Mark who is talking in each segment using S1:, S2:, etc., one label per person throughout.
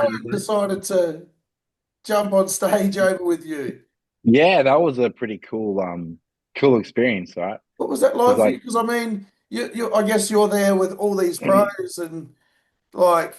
S1: Ryan decided to jump on stage over with you.
S2: Yeah, that was a pretty cool experience, right?
S1: What was that
S2: Because
S1: like for you?
S2: like,
S1: Because I mean, I guess you're there with all these pros, and like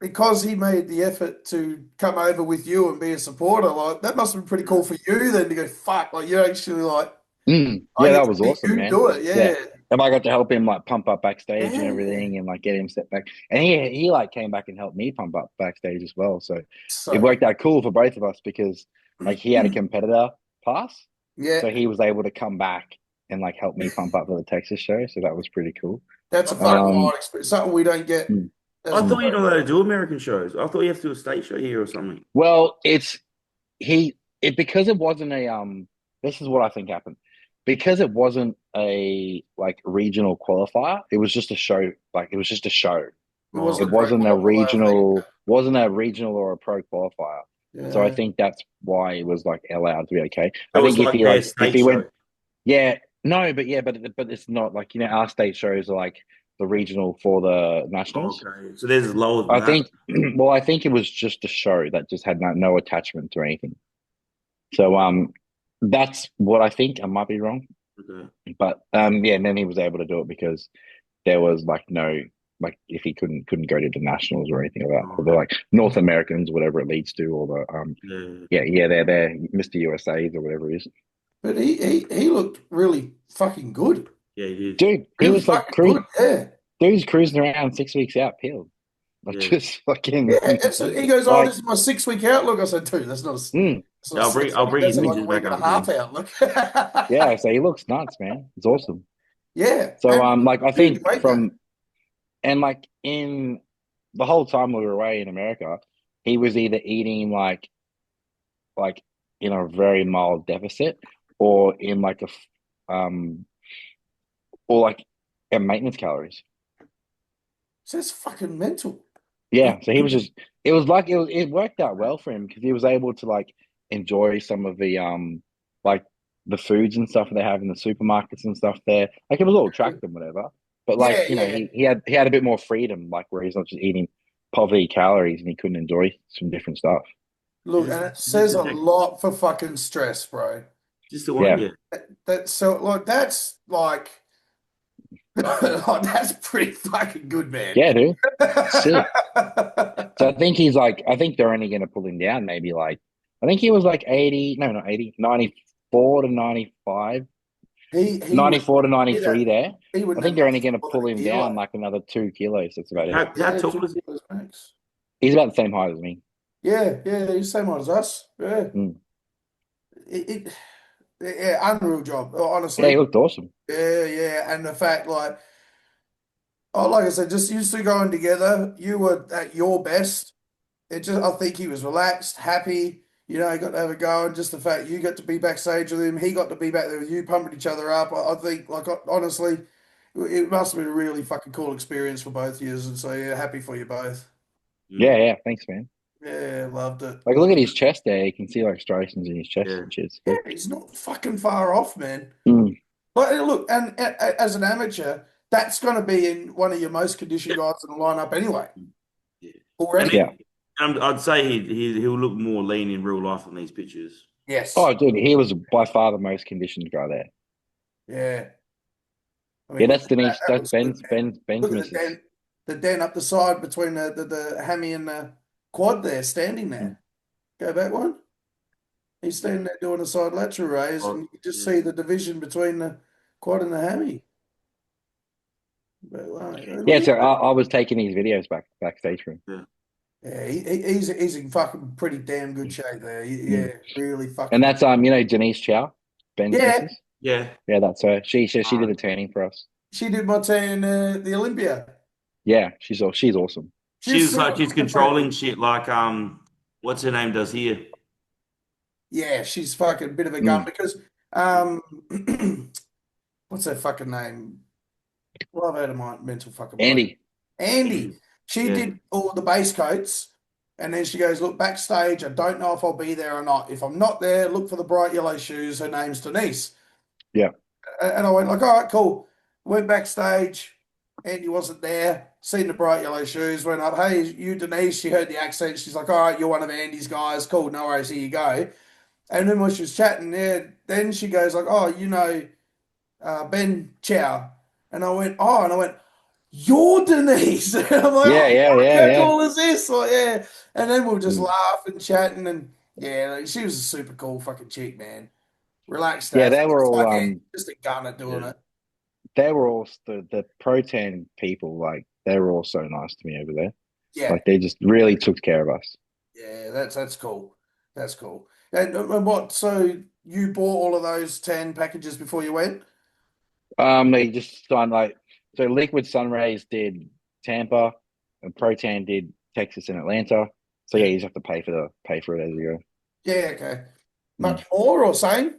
S1: because he made the effort to come over with you and be a supporter, like that must have been pretty cool for you then to go, fuck, like you actually like I
S2: yeah,
S1: get
S2: that
S1: to
S2: was
S1: see
S2: awesome,
S1: you
S2: man.
S1: do it,
S2: Yeah,
S1: yeah,
S2: and I got to help him like pump up backstage and
S1: yeah.
S2: everything, and like get him set back. And he like came back and helped me pump up backstage as well. So it
S1: So
S2: worked out cool for both of us because like he had a competitor pass,
S1: yeah,
S2: so he was able to come back and like help me pump up for the Texas show. So that was pretty cool.
S1: that's a fucking
S2: Um,
S1: wild experience. Something we don't get
S2: mm,
S1: as
S3: I
S1: a
S3: thought
S2: mm.
S3: you're
S1: pro.
S3: not allowed to do American shows. I thought you have to do a state show here or something.
S2: Well, because it wasn't a this is what I think happened. Because it wasn't a like regional qualifier, it was just a show, like it was just a show.
S1: It
S3: Oh,
S2: It
S1: wasn't a pro qualifier thing.
S2: wasn't a regional or a pro qualifier. So I
S1: Yeah,
S2: think that's why it was like allowed to be okay. I
S3: so it's
S2: think
S3: like their
S2: if
S3: state
S2: he
S3: show.
S2: went, yeah, no, but yeah, but it's not like, our state shows are like the regional for the
S3: Oh,
S2: nationals.
S3: okay, so there's lower than
S2: I
S3: that.
S2: think well, I think it was just a show that just had no attachment to anything. So that's what I think. I might be wrong,
S3: Okay.
S2: but yeah, and then he was able to do it because there was like no, like if he couldn't go to the nationals or anything like that, or the
S3: Oh,
S2: like North Americans, whatever it leads to, or the
S3: yeah.
S2: yeah, they're Mr. USA's or whatever it is.
S1: but he looked really fucking good,
S3: Yeah, he did.
S2: Dude, he
S1: really
S2: was like
S1: fucking good. Yeah.
S2: dude's cruising around 6 weeks out, peeled, like
S3: Yeah.
S2: just
S1: Yeah,
S2: fucking
S1: he goes, "Oh,
S2: like
S1: this is my 6 week outlook." I said, "Dude,
S2: mm,
S1: that's not a
S3: Yeah,
S1: six
S3: I'll
S1: week.
S3: bring
S1: That's like a
S3: images
S1: week
S3: back
S1: and a
S3: after
S1: half
S3: this.
S1: outlook."
S2: yeah. So he looks nuts, man. It's awesome.
S1: Yeah,
S2: So
S1: and
S2: like I
S1: dude,
S2: think
S1: great game.
S2: like in the whole time we were away in America, he was either eating like in a very mild deficit or in like um or like at maintenance calories.
S1: So that's fucking mental.
S2: Yeah, so he was just it worked out well for him because he was able to like enjoy some of the like the foods and stuff they have in the supermarkets and stuff there. Like it was all tracked and whatever. But like,
S1: Yeah, yeah.
S2: he had a bit more freedom, like where he's not just eating poverty calories and he couldn't enjoy some different stuff.
S1: Look, and it
S3: Just
S1: says
S3: to
S1: a
S3: check,
S1: lot for fucking stress, bro.
S3: just the one,
S2: Yeah.
S3: yeah.
S1: That so like that's like oh, that's pretty fucking good, man.
S2: Yeah, dude. Sick. So I think they're only gonna pull him down maybe like I think he was like 80, no, not 80, 94 to 95,
S1: He would
S2: 94 to
S1: hit a
S2: 93 there.
S1: he
S2: I
S1: wouldn't have
S2: think they're only
S1: much
S2: gonna
S1: more than
S2: pull
S1: a
S2: him down
S1: kilo.
S2: like another 2 kilos. That's about it.
S3: How
S1: Yeah,
S3: tall
S1: two
S3: is he?
S1: kilos max.
S2: He's about the same height as me.
S1: Yeah, yeah, he's the same height as us. Yeah.
S2: Mm.
S1: It, yeah, unreal job,
S2: Yeah, he
S1: honestly.
S2: looked awesome.
S1: Yeah, yeah. And the fact like oh, like I said, just used to going together, you were at your best. It just, I think he was relaxed, happy. He got to have a go, and just the fact you got to be backstage with him, he got to be back there with you, pumping each other up. I think, like, honestly, it must have been a really fucking cool experience for both of you, and so yeah, happy for you both.
S2: Yeah,
S3: Mm,
S2: yeah. Thanks, man.
S1: Yeah, loved it.
S2: Like, look at
S1: Loved
S2: his chest there. You can see like striations in his chest
S3: yeah.
S2: and shit. It's
S1: it.
S2: cool.
S1: Yeah, he's not fucking far off, man.
S2: Mm.
S1: But look, and as an amateur, that's going to be in one of your most conditioned guys in the lineup anyway.
S3: Yeah. And
S1: Already,
S2: Yeah.
S3: I'd say he'll look more lean in real life on these pictures.
S1: yes,
S2: Oh, dude, he was by far the most conditioned guy there.
S1: yeah. I
S2: Yeah,
S1: mean, look
S2: that's
S1: at that.
S2: Denise.
S1: That
S2: That's
S1: looks good, man.
S2: Ben's
S1: Look at
S2: missus.
S1: the dent up the side between the hammy and the quad there, standing
S2: Mm.
S1: there. Go back one. He's standing there doing a side lateral raise, and
S3: Oh,
S1: you can just
S3: yeah.
S1: see the division between the quad and the hammy. But
S2: Yeah, so I was taking these videos backstage for him.
S3: Yeah.
S1: yeah, he's in fucking pretty damn good shape there.
S2: Mm.
S1: Yeah, really
S2: And
S1: fucking.
S2: that's Denise Chow, Ben's
S1: Yeah,
S2: missus.
S3: Yeah.
S2: Yeah, that's her. She did
S3: Uh,
S2: the tanning for us.
S1: she did my tan the Olympia.
S2: Yeah, she's awesome.
S3: she
S1: She's
S3: was
S1: super
S3: like she's
S1: cool.
S3: controlling shit like what's her name does here?
S1: Yeah, she's fucking a bit of a gun
S2: Mm.
S1: because what's her fucking name? Well, I've had a mental fucking bloke.
S2: Andy.
S1: Andy. She
S3: Yeah.
S1: did all the base coats, and then she goes, "Look, backstage, I don't know if I'll be there or not. If I'm not there, look for the bright yellow shoes. Her name's Denise."
S2: Yeah.
S1: And I went like, "All right, cool." Went backstage. Andy wasn't there. seen the bright yellow shoes, went up, hey, you Denise, she heard the accent. She's like, all right, you're one of Andy's guys. Cool, no worries, here you go. And then when she was chatting, yeah, then she goes like, oh, Ben Chow. And I went, oh, and I went, you're Denise. And I'm like,
S2: Yeah,
S1: oh,
S2: yeah,
S1: fuck,
S2: yeah,
S1: how
S2: yeah.
S1: cool is this? Like, yeah. And then we'll just
S2: Mm.
S1: laugh and chatting and yeah, like, she was a super cool fucking chick, man. Relaxed
S2: Yeah,
S1: as
S2: they were
S1: just
S2: all
S1: like just a gun at doing
S3: Yeah.
S1: it.
S2: the protein people, like they were all so nice to me over there.
S1: Yeah,
S2: Like they just really took care of us.
S1: yeah, that's cool. That's cool. And what? So you bought all of those 10 packages before you went?
S2: They just signed like so Liquid Sunrays did Tampa and Protein did Texas and Atlanta. So yeah,
S1: Yeah.
S2: you just have to pay for it as you
S1: Yeah, okay.
S2: go. Mm.
S1: Much more or same?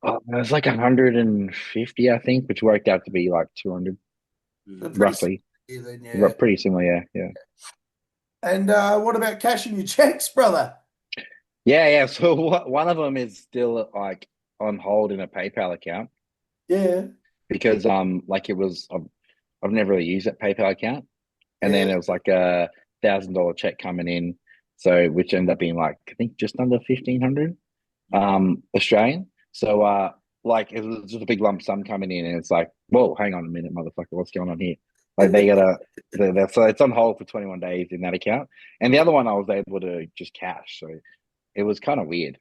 S2: It was like 150, I think, which worked out to be like 200
S1: They're
S3: Mm.
S1: pretty similar
S2: roughly.
S1: here then, yeah.
S2: Pretty similar, yeah, yeah.
S1: And what about cashing your checks, brother?
S2: Yeah, yeah. So one of them is still like on hold in a PayPal account
S1: Yeah,
S2: because like I've never really used that PayPal account. And
S1: yeah,
S2: then it was like $1,000 check coming in, so which ended up being like I think just under 1,500 Australian. So like it was just a big lump sum coming in, and it's like, whoa, hang on a minute, motherfucker, what's going on here? Like they gotta, so it's on hold for 21 days in that account, and the other one I was able to just cash, so it was kind of weird.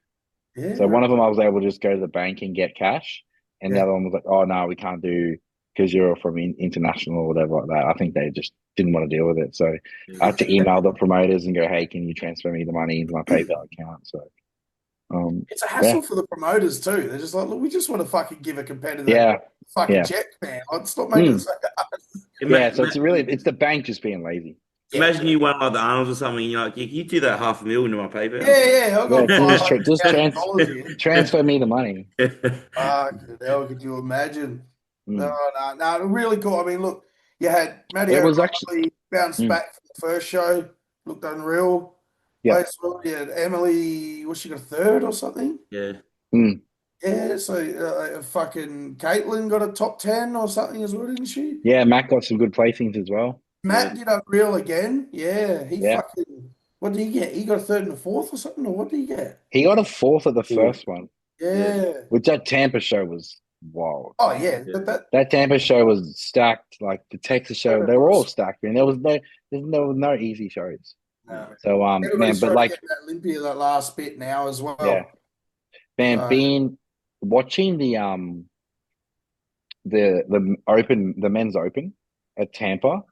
S2: So
S1: yeah,
S2: one of them I was able to just go to the bank and get cash, and the
S1: yeah.
S2: other one was like, oh no, we can't do because you're from international or whatever like that. I think they just didn't want to deal with it. So I had to email the promoters and go, hey, can you transfer me the money into my PayPal account? So
S1: It's a
S2: yeah,
S1: hassle for the promoters too. They're just like, look, we just want to fucking give a competitor
S2: yeah,
S1: fucking
S2: yeah,
S1: check, man. Like, stop making it
S2: mm,
S1: so hard.
S2: yeah. So
S3: Imagine,
S2: it's the bank just being lazy.
S1: Yeah,
S3: imagine you won like the Arnold's or something. And you're like, you do that 500,000 to my PayPal.
S1: yeah. I
S2: Yeah,
S1: got five hundred
S2: just
S1: thousand dollars here.
S2: transfer me the money.
S1: Fuck, hell, could you imagine? No,
S2: Mm.
S1: no, really cool. I mean, look, you had Matty
S2: It was actually
S1: O'Reilly bounce
S2: mm,
S1: back from the first show, looked unreal.
S2: yeah.
S1: Place well, you had Emily, was she got a third or something?
S3: Yeah.
S2: Mm.
S1: Yeah, so fucking Caitlin got a top 10 or something as well, didn't she?
S2: Yeah, Matt got some good placings as well.
S3: Yeah.
S1: Matt did unreal again. Yeah, he
S2: Yeah.
S1: fucking, what did he get? He got a third and a fourth or something, or what did he get?
S2: He got a fourth at the
S3: Fourth.
S2: first one,
S3: Yeah.
S1: Yeah.
S2: which that Tampa show was wild.
S1: Oh, yeah,
S3: Yeah.
S1: that
S2: That Tampa show was stacked. Like the Texas show, they were all
S1: was.
S2: stacked, and there was no easy shows.
S3: No.
S2: So man,
S1: Everybody's
S2: but
S1: trying to
S2: like
S1: get that Olympia that last bit now as
S2: yeah,
S1: well.
S2: man,
S1: So,
S2: being watching the men's open at Tampa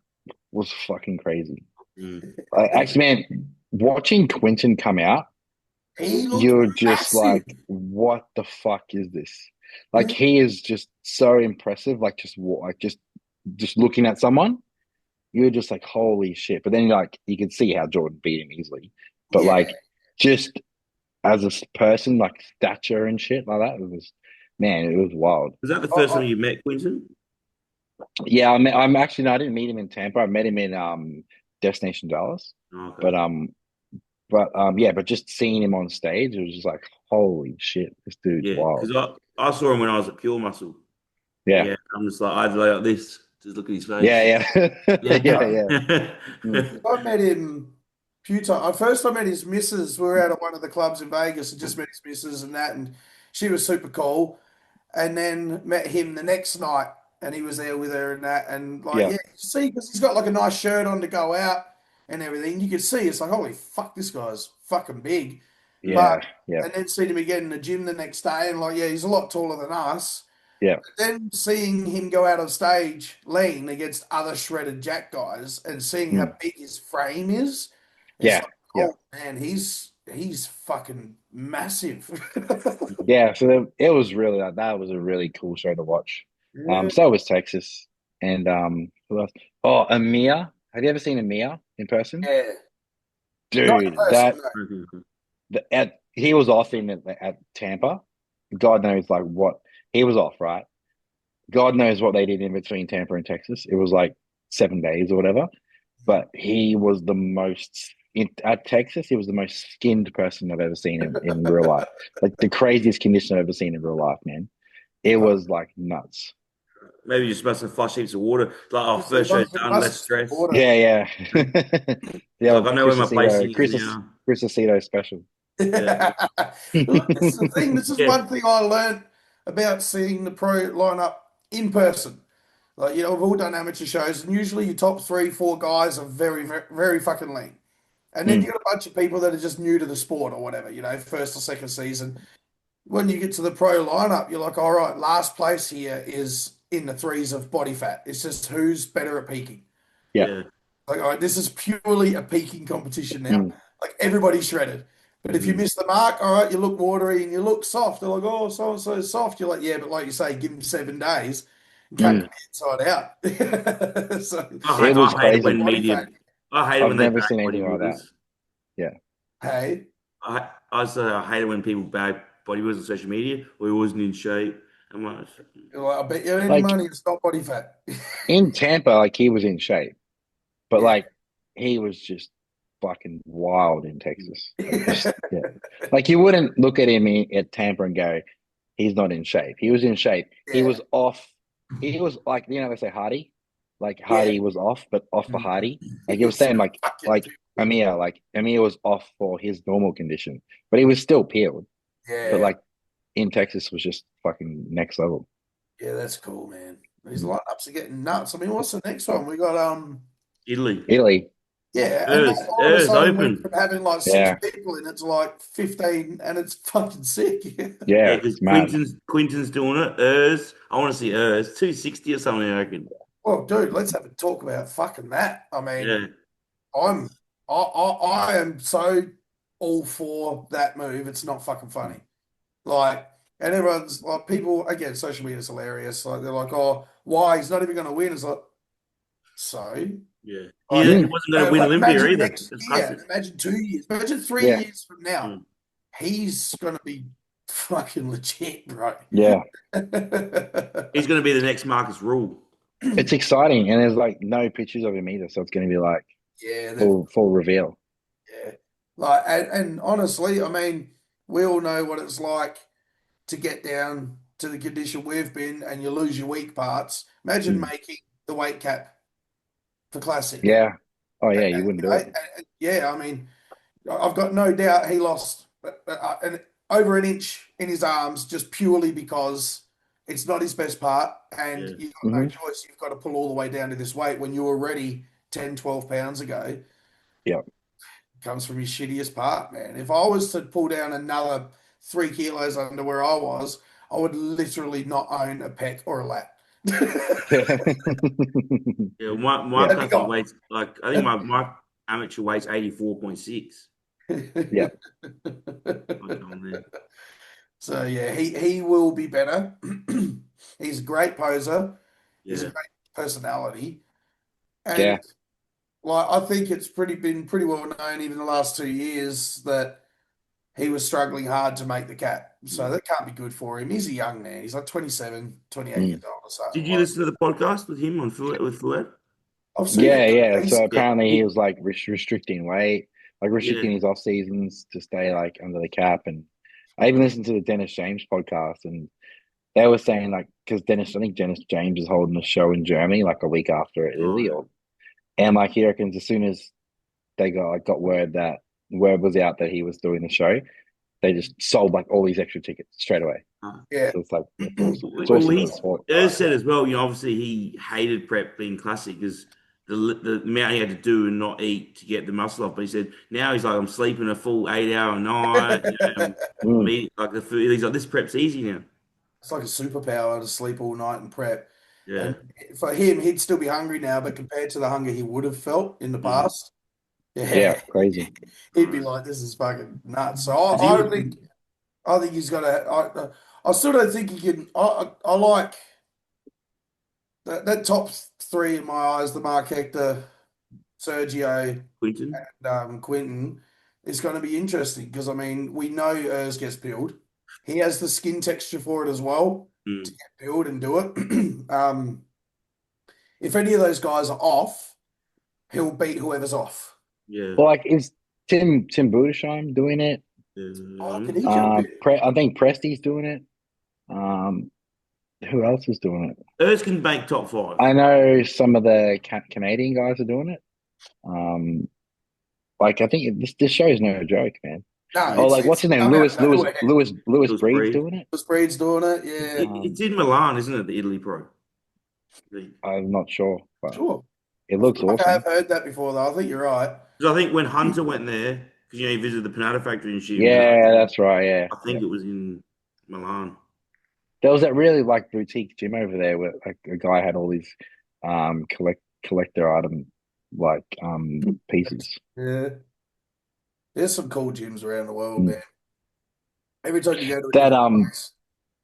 S2: was fucking crazy.
S3: Mm.
S2: Actually, man, watching Quinton come out,
S1: he looked
S2: you're just
S1: massive.
S2: like, what the fuck is this? Like
S1: Yeah,
S2: he is just so impressive. Like just looking at someone, you're just like, holy shit. But then like you can see how Jordan beat him easily. But
S1: yeah.
S2: like just as a person, like stature and shit like that, it was man, it was wild.
S3: Was that the
S1: I,
S3: first time you met Quinton?
S2: Yeah, I'm actually no, I didn't meet him in Tampa. I met him in Destination Dallas.
S3: Oh,
S2: But
S3: okay.
S2: yeah, but just seeing him on stage, it was just like, holy shit, this dude's
S3: Yeah,
S2: wild.
S3: because I saw him when I was at Pure Muscle.
S2: Yeah,
S3: Yeah, I'm just like, I'd lay like this, just look at his
S2: yeah,
S3: face.
S2: yeah, yeah,
S3: Yeah.
S2: yeah. Mm.
S1: I met him a few times. First, I met his missus. We were out at one of the clubs in Vegas and just met his missus and that, and she was super cool. And then met him the next night, and he was there with her and that, and like,
S2: Yeah,
S1: yeah, you see, because he's got like a nice shirt on to go out and everything. You could see it's like, holy fuck, this guy's fucking big. But
S2: yeah, yeah,
S1: and then seen him again in the gym the next day, and like, yeah, he's a lot taller than us.
S2: yeah.
S1: Then seeing him go out on stage lean against other shredded jack guys and seeing how
S2: Mm.
S1: big his frame is, it's
S2: Yeah,
S1: like,
S2: yeah,
S1: oh man, he's fucking massive.
S2: yeah. So it was really like that was a really cool show to watch.
S1: Yeah,
S2: So was Texas, and who else? Oh, Amir. Have you ever seen Amir in person?
S1: yeah. Not in
S2: Dude,
S1: person, no.
S2: he was off in at Tampa. God knows like what he was off, right? God knows what they did in between Tampa and Texas. It was like 7 days or whatever. But he was at Texas. He was the most skinned person I've ever seen in real life. Like the craziest condition I've ever seen in real life, man. It was like nuts.
S3: Maybe you're supposed to flush heaps of water. Like, oh,
S1: Just he
S3: first show's
S1: must,
S3: done, less
S1: must drink
S3: stress.
S1: water.
S2: Yeah, yeah. The
S3: Like, I
S2: old
S3: know where my placing is now.
S2: Chris Aceto special.
S3: Yeah,
S1: Look, this is the thing. This is
S3: yeah,
S1: one thing I learned about seeing the pro lineup in person. Like, we've all done amateur shows, and usually your top three, four guys are very, very, very fucking lean. And then you
S2: Mm,
S1: got a bunch of people that are just new to the sport or whatever, first or second season. When you get to the pro lineup, you're like, all right, last place here is in the threes of body fat. It's just who's better at peaking.
S2: yeah.
S3: yeah.
S1: Like, all right, this is purely a peaking competition now.
S2: Mm,
S1: Like, everybody's shredded. But if you
S3: Mm.
S1: miss the mark, all right, you look watery and you look soft. They're like, oh, so and so is soft. You're like, yeah, but like you say, give them 7 days and cut
S2: mm.
S1: them inside out. So
S2: It was
S3: I hate it
S1: the
S2: crazy.
S3: when
S1: body
S3: media.
S1: fat.
S3: I hate it
S2: I've
S3: when they
S2: never
S3: bag
S2: seen anything like that.
S3: bodybuilders.
S2: Yeah.
S1: Hey,
S3: I say I hate it when people bag bodybuilders on social media or he wasn't in shape. I'm like,
S1: I bet you any
S2: Like
S1: money it's not body fat.
S2: in Tampa, like he was in shape, but
S1: Yeah.
S2: like he was just fucking wild in Texas. Like just yeah. Like you wouldn't look at him at Tampa and go, he's not in shape. He was in shape. He
S1: Yeah.
S2: was off. He was like, they say Hardy, like
S1: Yeah.
S2: Hardy was off, but off for Hardy. Like it was
S1: It's
S2: saying
S1: fucking
S2: like Amir, like Amir was off for his normal condition, but he was still peeled. But
S1: yeah.
S2: like in Texas was just fucking next level.
S1: Yeah, that's cool, man. These
S2: Mm.
S1: lineups are getting nuts. I mean, what's the next one? We got
S3: Italy.
S2: Italy,
S1: yeah, and that
S3: Earth,
S1: all of a
S3: Earth
S1: sudden went
S3: open.
S1: from having like six
S2: yeah,
S1: people in it to like 15, and it's fucking sick.
S3: Yeah,
S2: yeah,
S3: because
S2: it's mad.
S3: Quinton's doing it. I want to see Urs 260 or something. I reckon.
S1: Well, dude, let's have a talk about fucking that. I mean,
S3: Yeah,
S1: I'm I am so all for that move. It's not fucking funny. Like, and everyone's like, people again, social media is hilarious. Like, they're like, oh, why? He's not even going to win. It's like, so,
S3: yeah. He
S1: like,
S2: Mm,
S3: wasn't going to win
S1: like,
S3: Olympia
S1: imagine
S3: either.
S1: next
S3: It's
S1: year,
S3: classic.
S1: imagine 2 years, imagine three
S2: yeah,
S1: years from now,
S3: Mm.
S1: he's going to be fucking legit, bro.
S2: yeah.
S3: He's going to be the next Marcus Rule.
S2: It's exciting, and there's like no pictures of him either, so it's going to be like
S1: Yeah,
S2: full reveal.
S1: yeah. Like, and honestly, I mean, we all know what it's like to get down to the condition we've been, and you lose your weak parts. Imagine
S2: Mm.
S1: making the weight cap for classic.
S2: Yeah. Oh yeah, you wouldn't do it.
S1: Yeah, I mean, I've got no doubt he lost over an inch in his arms just purely because it's not his best part, and
S3: Yeah.
S1: you've got no
S2: Hmm.
S1: choice. You've got to pull all the way down to this weight when you were already 10, 12 pounds ago.
S2: Yeah.
S1: Comes from his shittiest part, man. If I was to pull down another 3 kilos under where I was, I would literally not own a pec or a lat.
S3: Yeah. My
S2: Yeah.
S1: That'd be
S3: classic
S1: gone.
S3: weights, like, I think my amateur weight's 84.6.
S2: Yeah.
S3: Like, on there.
S1: So yeah, he will be better. He's a great poser. He's a
S3: Yeah.
S1: great personality, and
S2: Yeah.
S1: like I think it's been pretty well known even the last 2 years that he was struggling hard to make the cat. So
S3: Mm.
S1: that can't be good for him. He's a young man. He's like 27, 28
S2: Mm.
S1: years old or something.
S3: Did you
S1: Like,
S3: listen to the podcast with him on Fuad with Fuad?
S1: I've seen
S2: Yeah.
S1: it.
S2: Yeah.
S1: He's
S2: So
S3: Yeah.
S2: apparently he was like restricting weight, like
S3: Yeah.
S2: restricting his off seasons to stay like under the cap. And I even listened to the Dennis James podcast, and they were saying like because I think Dennis James is holding a show in Germany like a week after
S3: Oh,
S2: Italy, or and like he reckons as soon as they got word was out that he was doing the show, they just sold like all these extra tickets straight away.
S3: yeah.
S1: yeah.
S2: So it's like it's awesome. It's
S3: Well,
S2: awesome for the
S3: he's
S2: sport.
S3: Urs said as well. You know, obviously he hated prep being classic because the amount he had to do and not eat to get the muscle off. But he said now he's like, I'm sleeping a full 8 hour night. You know, I'm
S2: Mm,
S3: eating like the food. He's like, this prep's easy now.
S1: It's like a superpower to sleep all night and prep.
S3: Yeah.
S1: And for him, he'd still be hungry now, but compared to the hunger he would have felt in the
S3: Mm.
S1: past,
S2: yeah,
S1: yeah,
S2: crazy.
S1: he'd be
S3: Nice.
S1: like, "This is fucking nuts." So
S3: 'Cause he was.
S1: I think he's got to. I still don't think he can. I like that top three in my eyes: the Mark Hector, Sergio,
S3: Quinton.
S1: and Quinton. Is going to be interesting because I mean we know Urs gets peeled. He has the skin texture for it as well to
S3: Mm.
S1: get peeled and do it. If any of those guys are off, he'll beat whoever's off.
S3: Yeah.
S2: Well, like is Tim Budesheim doing it?
S1: Oh, can he jump in?
S2: I think Presti's doing it. Um, Who else is doing it?
S3: Ers can make top five.
S2: I know some of the Canadian guys are doing it. Um, like I think this show is no joke, man.
S1: No,
S2: Oh, like what's
S1: it's
S2: his name?
S1: come out of nowhere.
S2: Lewis
S3: Lewis
S2: Breed's
S3: Breed.
S2: doing it.
S1: This breed's doing it. Yeah,
S3: It's in Milan, isn't it? The Italy Pro. Because
S2: I'm not sure, but
S1: sure.
S2: it
S1: I feel
S2: looks
S1: like I have
S2: awesome.
S1: heard that before, though. I think you're right.
S3: I think when Hunter went there, because he visited the Panada factory and shit,
S2: Yeah, that's right. Yeah,
S3: I
S2: yeah.
S3: think it was in Milan.
S2: There was that really like boutique gym over there where like a guy had all these collector item like pieces.
S1: Yeah, there's some cool gyms around the world,
S2: Mm.
S1: man. Every time you go to a
S2: That
S1: different place.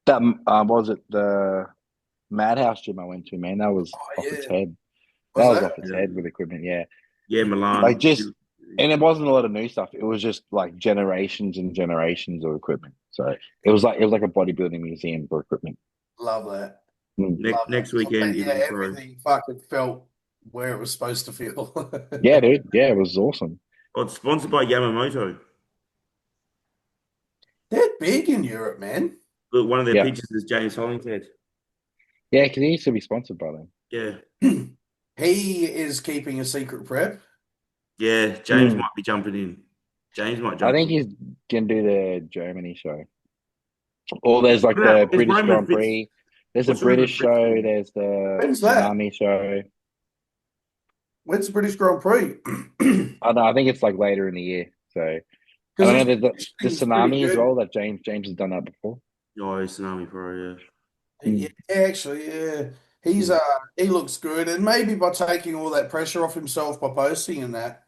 S2: that was it the Madhouse gym I went to, man. That was
S1: Oh
S2: off its
S1: yeah,
S2: head. That
S1: was
S2: was
S1: that?
S2: off its
S3: Yeah,
S2: head with equipment. Yeah,
S3: yeah,
S2: like
S3: Milan.
S2: just and it wasn't a lot of new stuff. It was just like generations and generations of equipment. So it was like a bodybuilding museum for equipment.
S1: Love that.
S2: Mm.
S3: Next
S1: Love that.
S3: next
S1: 'Cause I
S3: weekend,
S1: bet, yeah,
S3: Italy Pro.
S1: everything fucking felt where it was supposed to feel.
S2: Yeah, dude. Yeah, it was awesome.
S3: Oh, it's sponsored by Yamamoto.
S1: They're big in Europe, man.
S3: Look, one of their
S2: Yeah,
S3: pictures is James Hollingshead.
S2: yeah, because he used to be sponsored by them.
S3: Yeah,
S1: He is keeping a secret prep.
S3: yeah. James
S2: Mm.
S3: might be jumping in. James might
S2: I
S3: jump
S2: think
S3: in.
S2: he's gonna do the Germany show. Or there's like
S3: What
S2: the
S3: about is
S2: British
S3: Roman
S2: Grand
S3: Fritz?
S2: Prix. There's a
S3: What's Roman
S2: British
S3: Fritz
S2: show.
S3: doing?
S2: There's the
S1: When's that?
S2: Tsunami show.
S1: When's the British Grand Prix?
S2: I don't know. I think it's like later in the year. So I
S1: Because
S2: don't know.
S1: his
S2: There's the
S1: thing's pretty
S2: Tsunami as
S1: good.
S2: well. That James has done that before.
S3: Oh, he's Tsunami Pro. Yeah.
S1: Yeah,
S2: Mm.
S1: actually, yeah. He's
S2: Mm.
S1: he looks good, and maybe by taking all that pressure off himself by posting and that,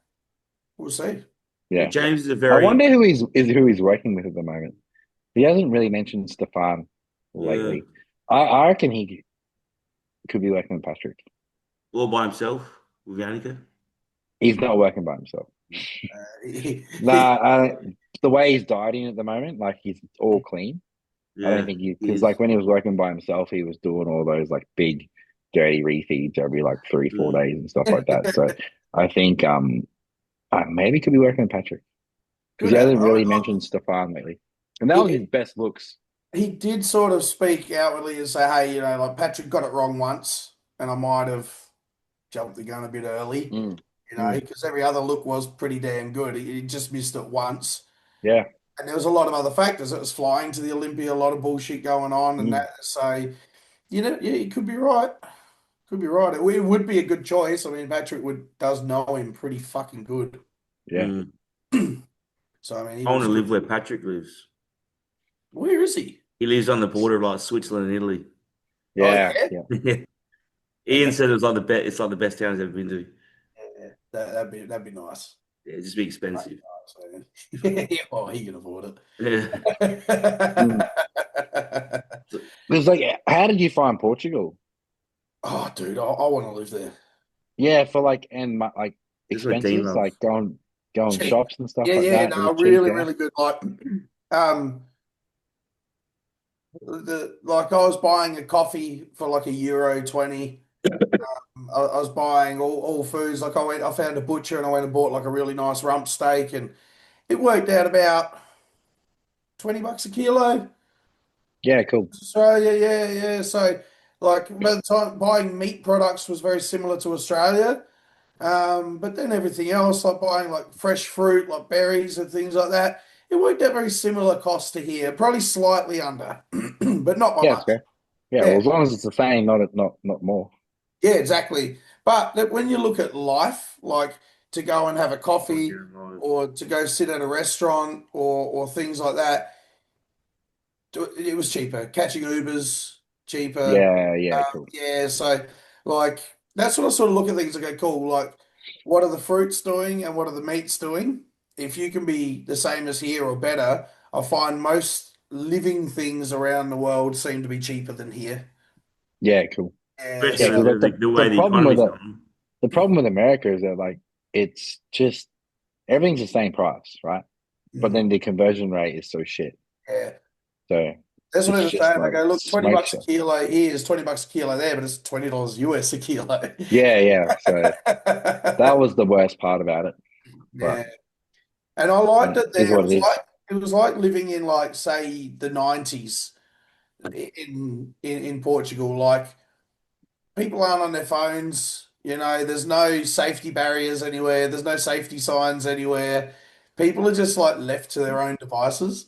S1: we'll see.
S3: Yeah,
S2: Yeah.
S3: James is a
S2: I
S3: very
S2: wonder who he's working with at the moment. He hasn't really mentioned Stefan
S3: yeah,
S2: lately. I reckon he could be working with Patrick.
S3: all by himself with Yannicka.
S2: He's not working by himself.
S1: He,
S2: Nah, the way he's dieting at the moment, like he's all clean. I don't
S3: Yeah,
S2: think
S3: he
S2: because like
S3: is.
S2: when he was working by himself, he was doing all those like big, dirty refeeds every like 3, 4
S3: Mm.
S2: days and stuff like that. So I think maybe he could be working with Patrick because
S1: good
S2: he
S1: at it.
S2: hasn't really mentioned Stefan lately, and that was his
S1: He,
S2: best looks.
S1: he did sort of speak outwardly and say, "Hey, like Patrick got it wrong once, and I might have jumped the gun a bit early."
S2: Mm, mm,
S1: Because every other look was pretty damn good. He just missed it once.
S2: yeah.
S1: And there was a lot of other factors. It was flying to the Olympia, a lot of bullshit going on and
S2: Mm,
S1: that. So, yeah, you could be right. Could be right. It would be a good choice. I mean, Patrick does know him pretty fucking good.
S2: yeah.
S3: Mm.
S1: So, I mean, he
S3: I want
S1: looks
S3: to
S1: good.
S3: live where Patrick lives.
S1: Where is he?
S3: He lives on the border of like Switzerland and Italy.
S1: Oh,
S2: Yeah.
S1: yeah.
S2: Yeah.
S3: Ian said it was like the best. It's like the best town he's ever been to.
S1: Yeah, that'd be nice.
S3: Yeah, it'd just be expensive.
S1: That'd be nice, man. Oh, he can afford
S3: Yeah.
S1: it.
S2: Mm. It's like, how did you find Portugal?
S1: Oh, dude, I want to live there.
S2: Yeah, for like like
S3: Just what Dean
S2: expenses,
S3: loves.
S2: like going
S1: Cheap.
S2: shops and stuff
S1: Yeah,
S2: like
S1: yeah,
S2: that. It
S1: no,
S2: was cheap,
S1: really,
S2: yeah.
S1: really good. Um, like I was buying a coffee for like €1.20. I was buying all foods. Like I found a butcher and I went and bought like a really nice rump steak, and it worked out about $20 a kilo.
S2: Yeah, cool.
S1: Australia, yeah, yeah. So like by the time buying meat products was very similar to Australia. But then everything else, like buying like fresh fruit, like berries and things like that, it worked out very similar cost to here, probably slightly under, but not by
S2: Yeah, it's
S1: much.
S2: fair. Yeah, well,
S1: Yeah,
S2: as long as it's the same, not more.
S1: yeah, exactly. But when you look at life, like to go and have a
S3: Oh,
S1: coffee
S3: yeah, right.
S1: or to go sit at a restaurant or things like that, it was cheaper. Catching Ubers, cheaper.
S2: Yeah, yeah, cool.
S1: Yeah, so like that's what I sort of look at things and go, cool, like what are the fruits doing and what are the meats doing? If you can be the same as here or better, I find most living things around the world seem to be cheaper than here.
S2: Yeah, cool.
S1: Yeah,
S3: Especially
S2: Yeah,
S1: so
S2: because
S3: with
S2: like
S3: the
S2: the
S3: way the
S2: problem with
S3: economy's
S2: it,
S3: going.
S2: the problem with America is that like it's just everything's the same price, right? But
S1: mhm,
S2: then the conversion rate is so shit.
S1: yeah.
S2: So
S1: That's what I
S2: it's
S1: was
S2: just
S1: saying. I
S2: like
S1: go, look, 20
S2: smoke
S1: bucks a
S2: shop.
S1: kilo here is 20 bucks a kilo there, but it's $20 US a kilo.
S2: Yeah, yeah. So that was the worst part about it. But
S1: Yeah. And I liked
S2: yeah,
S1: it
S2: is
S1: there. It
S2: what
S1: was
S2: it is.
S1: like living in like say the 90s. in Portugal. Like people aren't on their phones. There's no safety barriers anywhere. There's no safety signs anywhere. People are just like left to their own devices.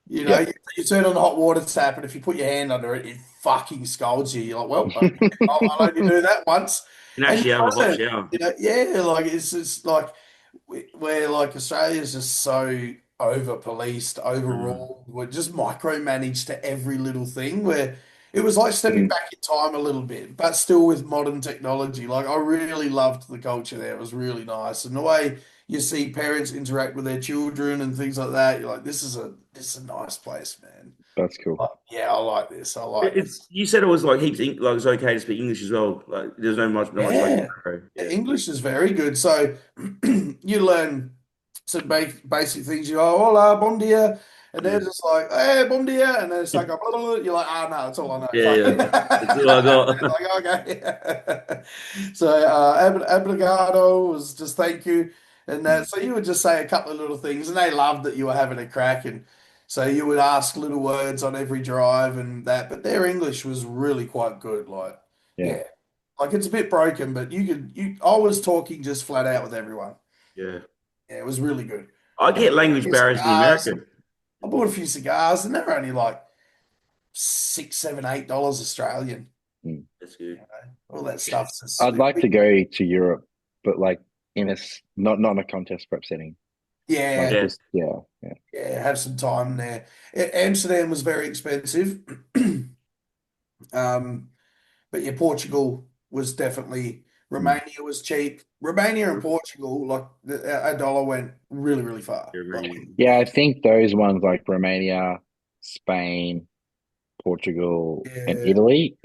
S1: You know,
S2: Yep.
S1: you, you turn on the hot water tap, and if you put your hand under it, it fucking scalds you. You're like, well, okay, I'll only do that once,
S3: You can
S1: and
S3: actually
S1: you
S3: have a hot
S1: learn.
S3: shower.
S1: Yeah, like it's just like where like Australia's just so over policed,
S3: Mm.
S1: overruled, we're just micromanaged to every little thing. Where it was like stepping
S2: Mm,
S1: back in time a little bit, but still with modern technology. Like I really loved the culture there. It was really nice, and the way you see parents interact with their children and things like that. You're like, this is a nice place, man.
S2: that's cool.
S1: Like, yeah, I like this. I like
S3: It's
S1: this.
S3: you said it was like heaps like it's okay to speak English as well. Like there's no much not much like
S1: Yeah. Yeah,
S3: yeah.
S1: English is very good. So you learn some basic things. You go, hola, bom dia. And they're
S3: Mm.
S1: just like, hey, bom dia. And then it's like, blah, blah, blah. You're like, ah, no, that's all I know.
S3: Yeah,
S1: Fuck.
S3: yeah. That's all I got.
S1: Like, okay. So, obrigado was just thank you. And so you would just say a couple of little things, and they loved that you were having a crack. And so you would ask little words on every drive and that. But their English was really quite good. Like,
S2: Yeah.
S1: yeah. Like it's a bit broken, but I was talking just flat out with everyone.
S3: Yeah.
S1: Yeah, it was really good.
S3: I
S1: And I
S3: get
S1: bought a
S3: language
S1: few
S3: barriers in
S1: cigars.
S3: America.
S1: I bought a few cigars and they were only like six, $7, $8 Australian.
S2: Mm.
S3: That's good.
S1: All that stuff's just
S2: I'd like to go to Europe, but like in not in a contest prep setting. Like
S1: yeah,
S3: Yeah.
S2: just yeah.
S1: yeah, have some time there. Amsterdam was very expensive. Um, but yeah, Portugal was definitely
S2: Mm.
S1: Romania was cheap. Romania and Portugal, like a dollar went really, really far.
S3: Yeah,
S1: Like,
S3: really.
S2: Yeah, I think those ones like Romania, Spain, Portugal, and
S1: yeah,
S2: Italy,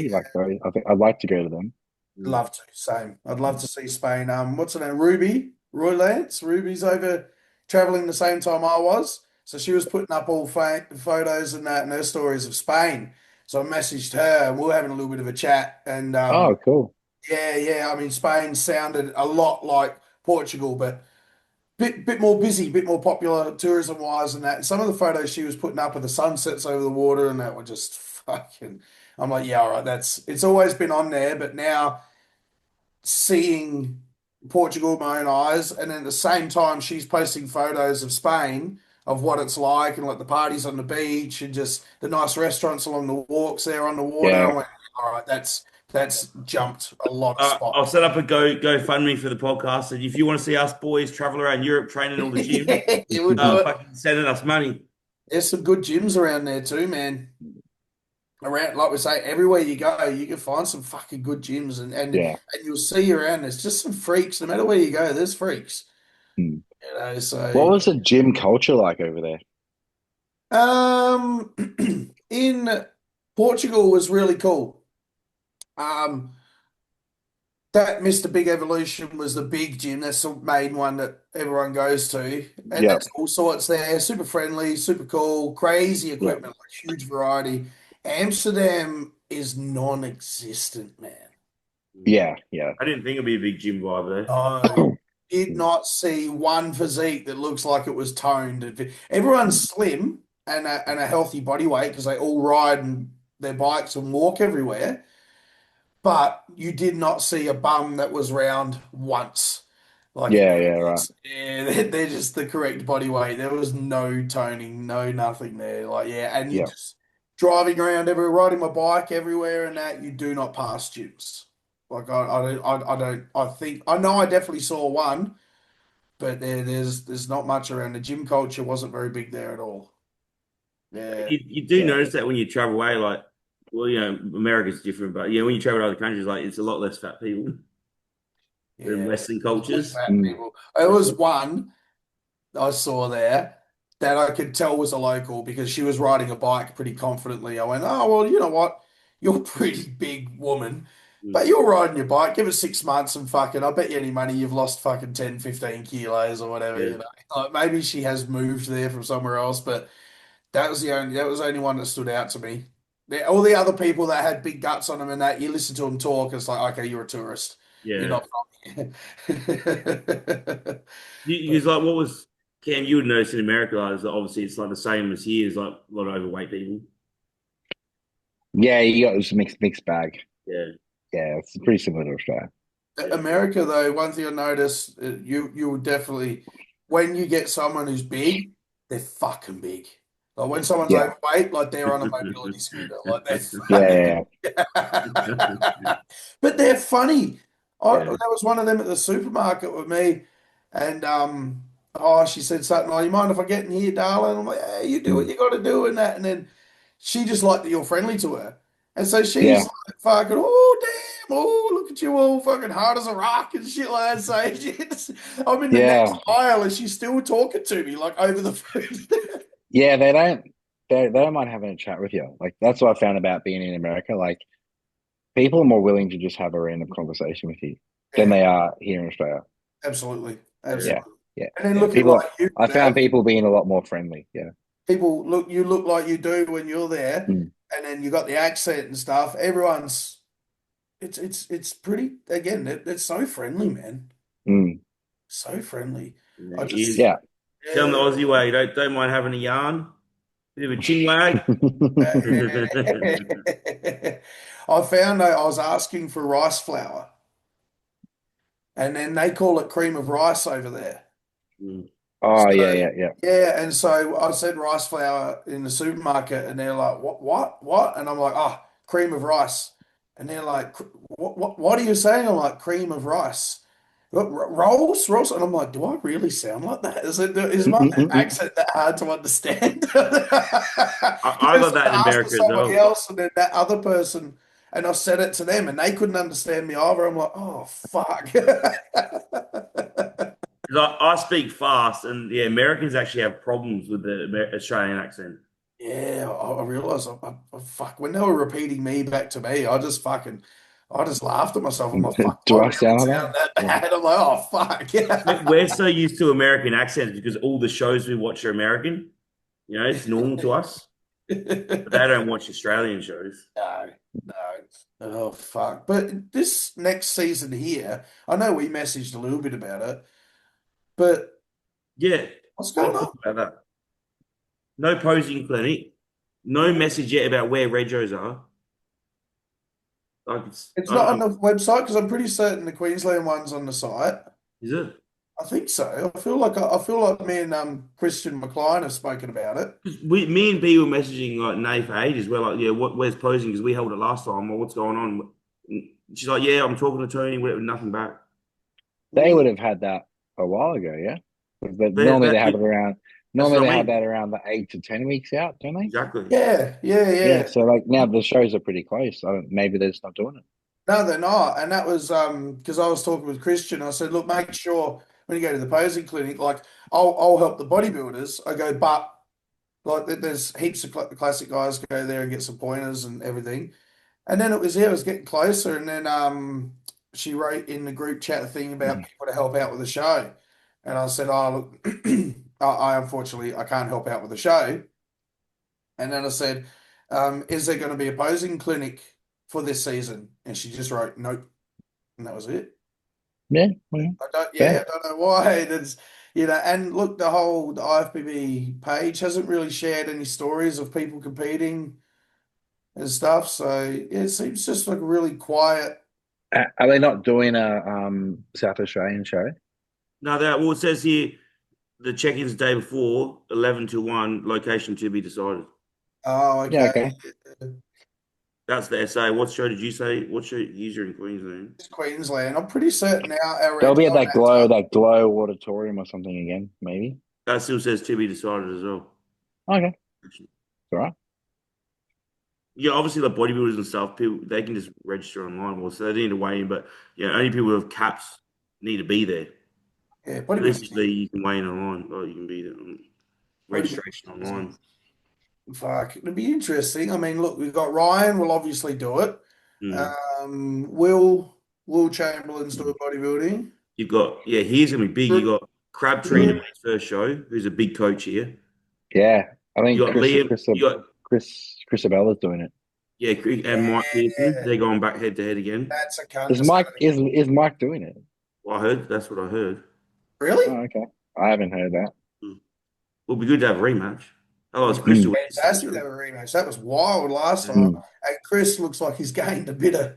S2: like those, I think I'd like to go to them.
S3: Mm.
S1: love to. Same. I'd love to see Spain. What's her name? Ruby, Roy Lance. Ruby's over traveling the same time I was. So she was putting up all photos and that and her stories of Spain. So I messaged her and we were having a little bit of a chat. And
S2: Oh, cool.
S1: yeah, yeah. I mean, Spain sounded a lot like Portugal, but bit more busy, bit more popular tourism wise and that. And some of the photos she was putting up of the sunsets over the water and that were just fucking. I'm like, yeah, all right. It's always been on there, but now seeing Portugal with my own eyes, and then at the same time she's posting photos of Spain of what it's like and like the parties on the beach and just the nice restaurants along the walks there on the water. I
S2: Yeah.
S1: went, all right, that's jumped a lot of
S3: I'll
S1: spots.
S3: set up a GoFundMe for the podcast, and if you want to see us boys travel around Europe training all the gyms,
S1: Yeah, we'll do it.
S3: fucking sending us money.
S1: There's some good gyms around there too, man. Around, like we say, everywhere you go, you can find some fucking good gyms, and
S2: Yeah.
S1: you'll see around. There's just some freaks. No matter where you go, there's freaks.
S2: Mm. What
S1: So
S2: was the gym culture like over there?
S1: um, in Portugal was really cool. Um, that Mr. Big Evolution was the big gym. That's the main one that everyone goes to, and
S2: Yeah.
S1: that's all sorts there. Super friendly, super cool, crazy
S2: Yeah.
S1: equipment, like huge variety. Amsterdam is non-existent, man.
S2: Yeah. Yeah.
S3: I didn't think it'd be a big gym vibe there.
S1: No, did
S2: Mm.
S1: not see one physique that looks like it was toned. Everyone's
S2: Mm.
S1: slim and a healthy body weight because they all ride and their bikes and walk everywhere. But you did not see a bum that was round once. Like
S2: Yeah. Yeah. Right.
S1: yeah, they're just the correct body weight. There was no toning, no nothing there. Like yeah, and you
S2: Yeah.
S1: just driving around everywhere, riding my bike everywhere, and that you do not pass gyms. Like I don't I think I know I definitely saw one, but there's not much around. The gym culture wasn't very big there at all. Yeah,
S3: You do
S2: Yeah.
S3: notice that when you travel away, like, well, America's different, but yeah, when you travel to other countries, like, it's a lot less fat people than
S1: yeah.
S3: Western
S1: There's good
S3: cultures.
S1: fat
S2: Mm.
S1: people. There was one I saw there that I could tell was a local because she was riding a bike pretty confidently. I went, oh, well, you know what? You're a pretty big woman,
S3: Mm.
S1: but you're riding your bike. Give it 6 months and fucking, I bet you any money you've lost fucking 10, 15 kilos or whatever,
S3: Yeah,
S1: you know. Like maybe she has moved there from somewhere else, but that was the only one that stood out to me. All the other people that had big guts on them and that, you listen to them talk, it's like, okay, you're a tourist. You're
S3: yeah.
S1: not from here.
S3: Because like, what was Cam? You would notice in America, like, is that obviously it's like the same as here. Is like a lot of overweight people.
S2: Yeah, you got this mixed bag.
S3: Yeah,
S2: Yeah, it's pretty similar to Australia.
S3: yeah,
S1: America, though, one thing I noticed, you will definitely, when you get someone who's big, they're fucking big. Like when someone's
S2: Yeah,
S1: overweight, like they're on a mobility scooter, like they're
S2: yeah,
S1: fucking.
S2: yeah,
S1: But they're funny.
S3: yeah.
S1: There was one of them at the supermarket with me, and oh, she said something like, "You mind if I get in here, darling?" I'm like, "Yeah, you do
S2: yeah.
S1: what you got to do," and that, and then she just liked that you're friendly to her, and so she's
S2: Yeah,
S1: like, "Fucking, oh damn, oh look at you all fucking hard as a rock and shit like that." So I'm in the
S2: yeah,
S1: next aisle, and she's still talking to me like over the phone.
S2: yeah. They don't mind having a chat with you. Like that's what I found about being in America. Like people are more willing to just have a random conversation with you than
S1: Yeah,
S2: they are here in Australia.
S1: absolutely,
S3: Yeah.
S2: Yeah,
S1: absolutely.
S2: yeah,
S1: And then
S2: yeah.
S1: looking
S2: People,
S1: like you,
S2: I found
S1: Nav.
S2: people being a lot more friendly. Yeah.
S1: People look, you look like you do when you're there,
S2: Mm,
S1: and then you got the accent and stuff. Everyone's it's pretty again. It's so friendly, man.
S2: mm.
S1: So friendly. I just
S3: You
S2: Yeah.
S3: tell them the
S1: yeah.
S3: Aussie way. Don't mind having a yarn. Bit of a chin wag.
S1: I found I was asking for rice flour, and then they call it cream of rice over there.
S3: Mm.
S2: Oh,
S1: So
S2: yeah, yeah, yeah.
S1: yeah, and so I said rice flour in the supermarket, and they're like, what?" And I'm like, "Oh, cream of rice." And they're like, What are you saying?" I'm like, "Cream of rice." "What, rolls?" And I'm like, "Do I really sound like that? Is my accent that hard to understand?"
S3: I
S1: Because
S3: got that
S1: I
S3: in
S1: asked for
S3: America as
S1: somebody
S3: well.
S1: else, and then that other person, and I said it to them, and they couldn't understand me either. I'm like, "Oh fuck."
S3: 'Cause I speak fast, and yeah, Americans actually have problems with the Australian accent.
S1: Yeah, I realized fuck when they were repeating me back to me, I just laughed at myself. I'm like, fuck, do
S2: Do
S1: I
S2: I
S1: really
S2: sound like
S1: sound that
S2: that?
S1: bad? I'm like, oh fuck, yeah.
S3: We're so used to American accents because all the shows we watch are American. You know, it's normal to us, but they don't watch Australian shows.
S1: No, no. Oh fuck. But this next season here, I know we messaged a little bit about it, but
S3: Yeah,
S1: what's
S3: let's
S1: going on?
S3: talk about that. No posing clinic. No message yet about where Regos are. Like
S1: It's
S3: I
S1: not
S3: don't
S1: on
S3: know.
S1: the website because I'm pretty certain the Queensland one's on the site.
S3: Is it?
S1: I think so. I feel like me and Christian McLean have spoken about it.
S3: 'Cause me and B were messaging like Nay for ages. We're like, yeah, where's posing? Because we held it last time. Well, what's going on? She's like, yeah, I'm talking to Tony. Nothing back.
S2: They
S1: Mm.
S2: would have had that a while ago, yeah. 'Cause
S3: That,
S2: normally they
S3: that,
S2: have it around.
S3: that's
S2: Normally
S3: what I
S2: they have
S3: mean.
S2: that around the 8 to 10 weeks out, don't they?
S3: Exactly.
S1: Yeah, yeah,
S2: Yeah.
S1: yeah.
S2: So like now the shows are pretty close. So maybe they're just not doing it.
S1: No, they're not. And that was because I was talking with Christian. I said, look, make sure when you go to the posing clinic, like I'll help the bodybuilders. I go, but like there's heaps of classic guys go there and get some pointers and everything. And then it was getting closer, and then she wrote in the group chat a thing about people to help out with the show. And I said, oh look, I unfortunately I can't help out with the show. And then I said, is there going to be a posing clinic for this season? And she just wrote, nope. And that was it.
S2: Yeah. Well,
S1: Yeah,
S2: fair.
S1: I don't know why. It's, and look, the IFBB page hasn't really shared any stories of people competing and stuff. So yeah, it seems just like a really quiet.
S2: Are they not doing a South Australian show?
S3: No, that well, it says here the check-in's the day before, 11 to 1, location to be decided.
S1: Oh,
S2: Yeah.
S1: okay.
S2: Okay.
S3: That's the SA. What show did you say? What show user in Queensland?
S1: It's Queensland. I'm pretty certain our
S2: They'll
S1: red
S2: be at
S1: zone adds up.
S2: that glow auditorium or something again, maybe.
S3: That still says to be decided as well.
S2: Okay. All right.
S3: Yeah, obviously the bodybuilders and stuff, people they can just register online, well, so they need to weigh in. But yeah, only people with caps need to be there.
S1: Yeah,
S3: Basically, you can weigh in online, or you can be there on registration
S1: bodybuilding.
S3: online.
S1: Fuck, it'd be interesting. I mean, look, we've got Ryan will obviously do it.
S3: Mm.
S1: Will Chamberlain's doing bodybuilding.
S3: You've got yeah, here's gonna be big. You
S1: Gr-
S3: got Crabtree to
S1: Gr-
S3: be his first show, who's a big coach here.
S2: Yeah. I
S3: You
S2: think
S3: got Liam,
S2: Chris Abella's doing it.
S3: yeah, and Mike Pearson.
S1: Yeah,
S3: They're going back head to head again.
S1: that's a cunt.
S2: Is
S1: That's
S2: Mike
S1: gonna be
S2: is Mike doing it?
S3: Well, I heard that's what I heard.
S1: really.
S2: Oh, okay. I haven't heard that.
S3: Mm. Will be good to have a rematch. Oh,
S1: It
S3: it's
S1: was
S3: Crystal
S1: fantastic to
S3: Wednesday.
S1: have a rematch. That was wild last
S3: Yeah.
S1: time.
S2: Mm.
S1: And Chris looks like he's gained a bit of.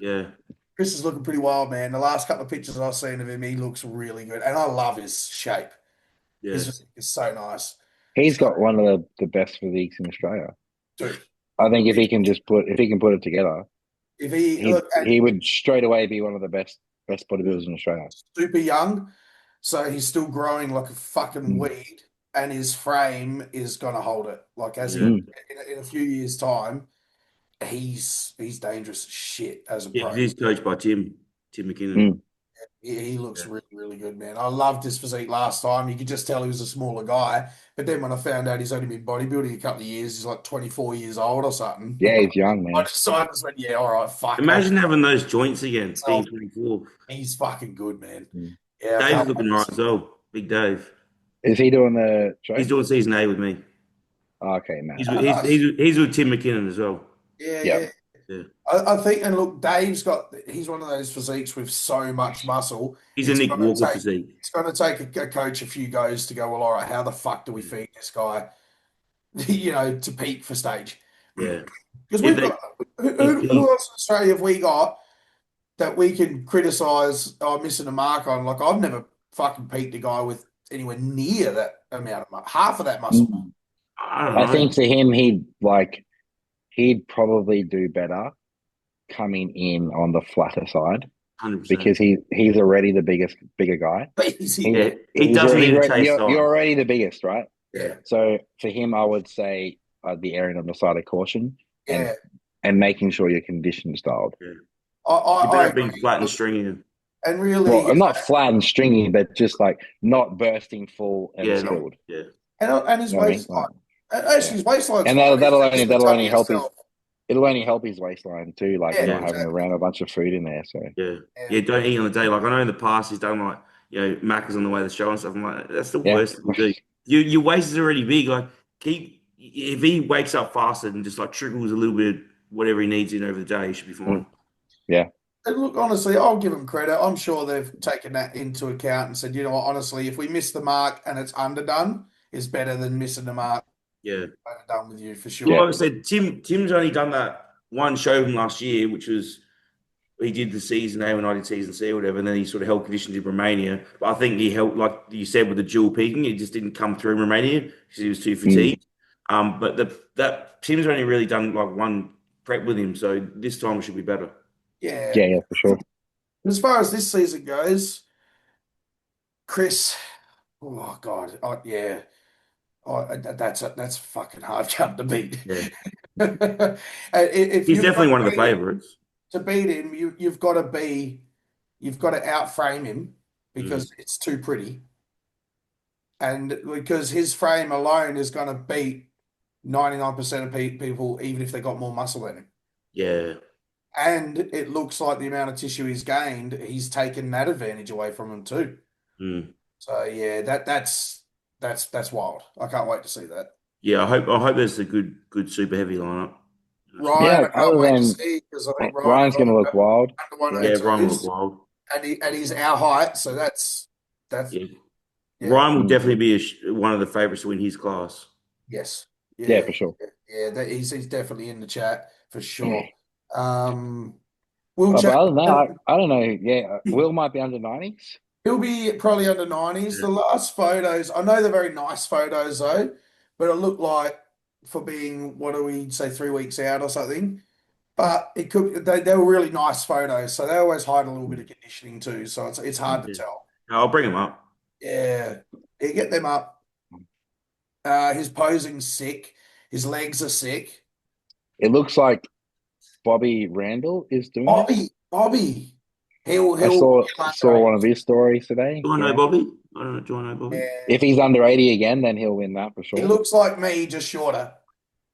S3: Yeah.
S1: Chris is looking pretty wild, man. The last couple of pictures I've seen of him, he looks really good, and I love his shape. His
S3: Yeah.
S1: physique is so nice.
S2: He's
S1: So,
S2: got one of the best physiques in Australia.
S1: dude,
S2: I think if he can put it together,
S1: if he
S2: he
S1: look and
S2: he would straight away be one of the best bodybuilders
S3: Mm.
S2: in Australia.
S1: super young, so he's still growing like a fucking
S2: Mm.
S1: weed, and his frame is gonna hold it. Like as
S3: Yeah.
S1: he
S2: Mm.
S1: in a few years' time, he's dangerous as shit as a
S3: Yeah,
S1: pro.
S3: because he's coached by Tim McKinnon.
S2: Mm.
S1: He looks
S3: Yeah.
S1: really, really good, man. I loved his physique last time. You could just tell he was a smaller guy. But then when I found out he's only been bodybuilding a couple of years, he's like 24 years old or something.
S2: Yeah, he's young,
S1: I
S2: man.
S1: just went, yeah, all right, fuck.
S3: Imagine having those joints again, being
S1: Myself.
S3: 24.
S1: He's fucking good, man.
S2: Mm.
S1: Yeah, I
S3: Dave's
S1: can't
S3: looking
S1: wait to
S3: right
S1: see
S3: as
S1: him.
S3: well. Big Dave.
S2: Is he doing the
S3: He's
S2: show?
S3: doing season A with me.
S2: Okay, man.
S3: He's
S1: Oh,
S3: with, he's,
S1: nice.
S3: he's, he's with Tim McKinnon as well.
S1: Yeah,
S2: Yeah.
S1: yeah.
S3: Yeah.
S1: I think, and look, he's one of those physiques with so much muscle.
S3: He's a
S1: It's
S3: Nick
S1: gonna
S3: Walker
S1: take,
S3: physique.
S1: it's gonna take a coach a few goes to go, well, all right, how the fuck do we
S3: Yeah.
S1: feed this guy, to peak for stage?
S3: Yeah.
S1: Because
S3: If
S1: we've
S3: they,
S1: got
S3: if
S1: who
S3: he,
S1: else in Australia have we got that we can criticise missing a mark on? Like I've never fucking peaked a guy with anywhere near that amount of half of that muscle.
S2: Mm.
S3: I don't
S2: I
S3: know,
S2: think for him, he'd probably do better coming in on the flatter side
S3: 100%.
S2: because he's already the bigger guy.
S1: Easy,
S2: He's
S1: man.
S3: Yeah. He doesn't need to chase
S2: you're
S3: size.
S2: already the biggest, right?
S1: Yeah,
S2: So for him, I would say I'd be erring on the side of caution and
S1: yeah.
S2: making sure you're conditioned styled.
S3: Yeah.
S1: I,
S3: You're
S1: I
S3: better at being
S1: agree.
S3: flat and stringy.
S1: And really,
S2: Well, not flat and stringy, but just like not bursting full and
S3: Yeah. No.
S2: spilled.
S3: Yeah.
S1: and his
S2: You know what I mean?
S1: waistline.
S2: Like,
S1: Actually,
S2: yeah,
S1: his waistline's
S2: and
S1: fine. It's just the
S2: that'll
S1: tummy
S2: only help his
S1: itself.
S2: waistline too, like
S1: Yeah,
S2: not
S3: Yeah.
S2: having
S1: exactly.
S2: around a bunch of food in there. So
S3: Yeah.
S1: Yeah,
S3: Yeah. Don't eat on the day. Like I know in the past he's done like, Macca's on the way to the show and stuff. I'm like, that's the
S2: yeah,
S3: worst thing to do. Your waist is already big. Like if he wakes up faster and just like trickles a little bit whatever he needs in over the day, he should be
S2: mm,
S3: fine.
S2: yeah,
S1: and look, honestly, I'll give them credit. I'm sure they've taken that into account and said, you know what, honestly, if we miss the mark and it's underdone, it's better than missing the mark
S3: Yeah.
S1: overdone with you for
S3: Well,
S2: yeah.
S1: sure.
S3: like I said, Tim's only done that one show from last year, which was he did the season A when I did season C or whatever, and then he sort of held conditions in Romania. But I think he held, like you said, with the dual peaking, it just didn't come through in Romania because he was too
S2: Mm,
S3: fatigued. But that Tim's only really done like one prep with him, so this time it should be better.
S1: Yeah.
S2: yeah, for sure.
S1: As far as this season goes, Chris, oh God, yeah, that's a fucking hard cup to beat.
S3: Yeah,
S1: If
S3: he's
S1: you've got
S3: definitely
S1: to
S3: one of the
S1: beat him,
S3: favourites.
S1: you've got to you've got to outframe him
S3: Mm,
S1: because it's too pretty, and because his frame alone is going to beat 99% of people, even if they got more muscle than him.
S3: yeah,
S1: And it looks like the amount of tissue he's gained, he's taken that advantage away from him too.
S3: mm.
S1: So yeah, that's wild. I can't wait to see that.
S3: Yeah. I hope there's a good super heavy lineup.
S2: Yeah,
S1: Ryan, I
S2: like
S1: can't
S2: other
S1: wait to
S2: than
S1: see because I think Ryan is
S2: Ryan's gonna look wild.
S1: under
S2: Yeah,
S3: Yeah, Ryan will look
S1: 102s
S3: wild.
S1: and he's our height, so that's
S3: Yeah,
S1: yeah,
S3: Ryan will
S2: mm,
S3: definitely be one of the favourites to win his class.
S1: yes.
S2: yeah,
S1: Yeah,
S2: for sure.
S1: yeah, that he's definitely in the chat for sure. Um Will
S2: But
S1: Chat
S2: other than that, I don't know. Yeah, Will might be under 90s.
S1: he'll be probably under 90s.
S3: Yeah.
S1: The last photos, I know they're very nice photos though, but it looked like for being, what do we say, 3 weeks out or something. But it could they were really nice photos, so they always hide a little bit of conditioning too. So it's hard to
S3: Yeah.
S1: tell.
S3: I'll bring him up.
S1: Yeah, yeah, get them up. His posing's sick. His legs are sick.
S2: It looks like Bobby Randall is doing it.
S1: Bobby,
S2: I
S1: he'll kill under
S2: saw one
S1: 80.
S2: of his stories today.
S3: Do I know
S2: Yeah,
S3: Bobby? I don't know. Do I know Bobby?
S2: if
S1: Yeah,
S2: he's under 80 again, then he'll win that for
S1: he
S2: sure.
S1: looks like me, just shorter.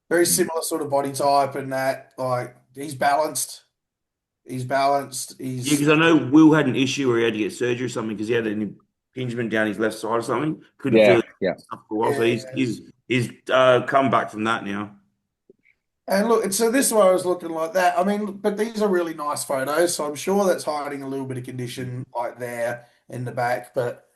S1: Very
S2: Mm.
S1: similar sort of body type and that. Like he's balanced. He's balanced.
S3: Yeah,
S1: He's
S3: because I know Will had an issue where he had to get surgery or something because he had an impingement down his left side or something. Couldn't feel
S2: Yeah,
S3: it
S2: yeah.
S3: for a while. So
S1: yeah.
S3: he's come back from that now.
S1: And look, and so this is why I was looking like that. I mean, but these are really nice photos, so I'm sure that's hiding a little bit of condition like there in the back. But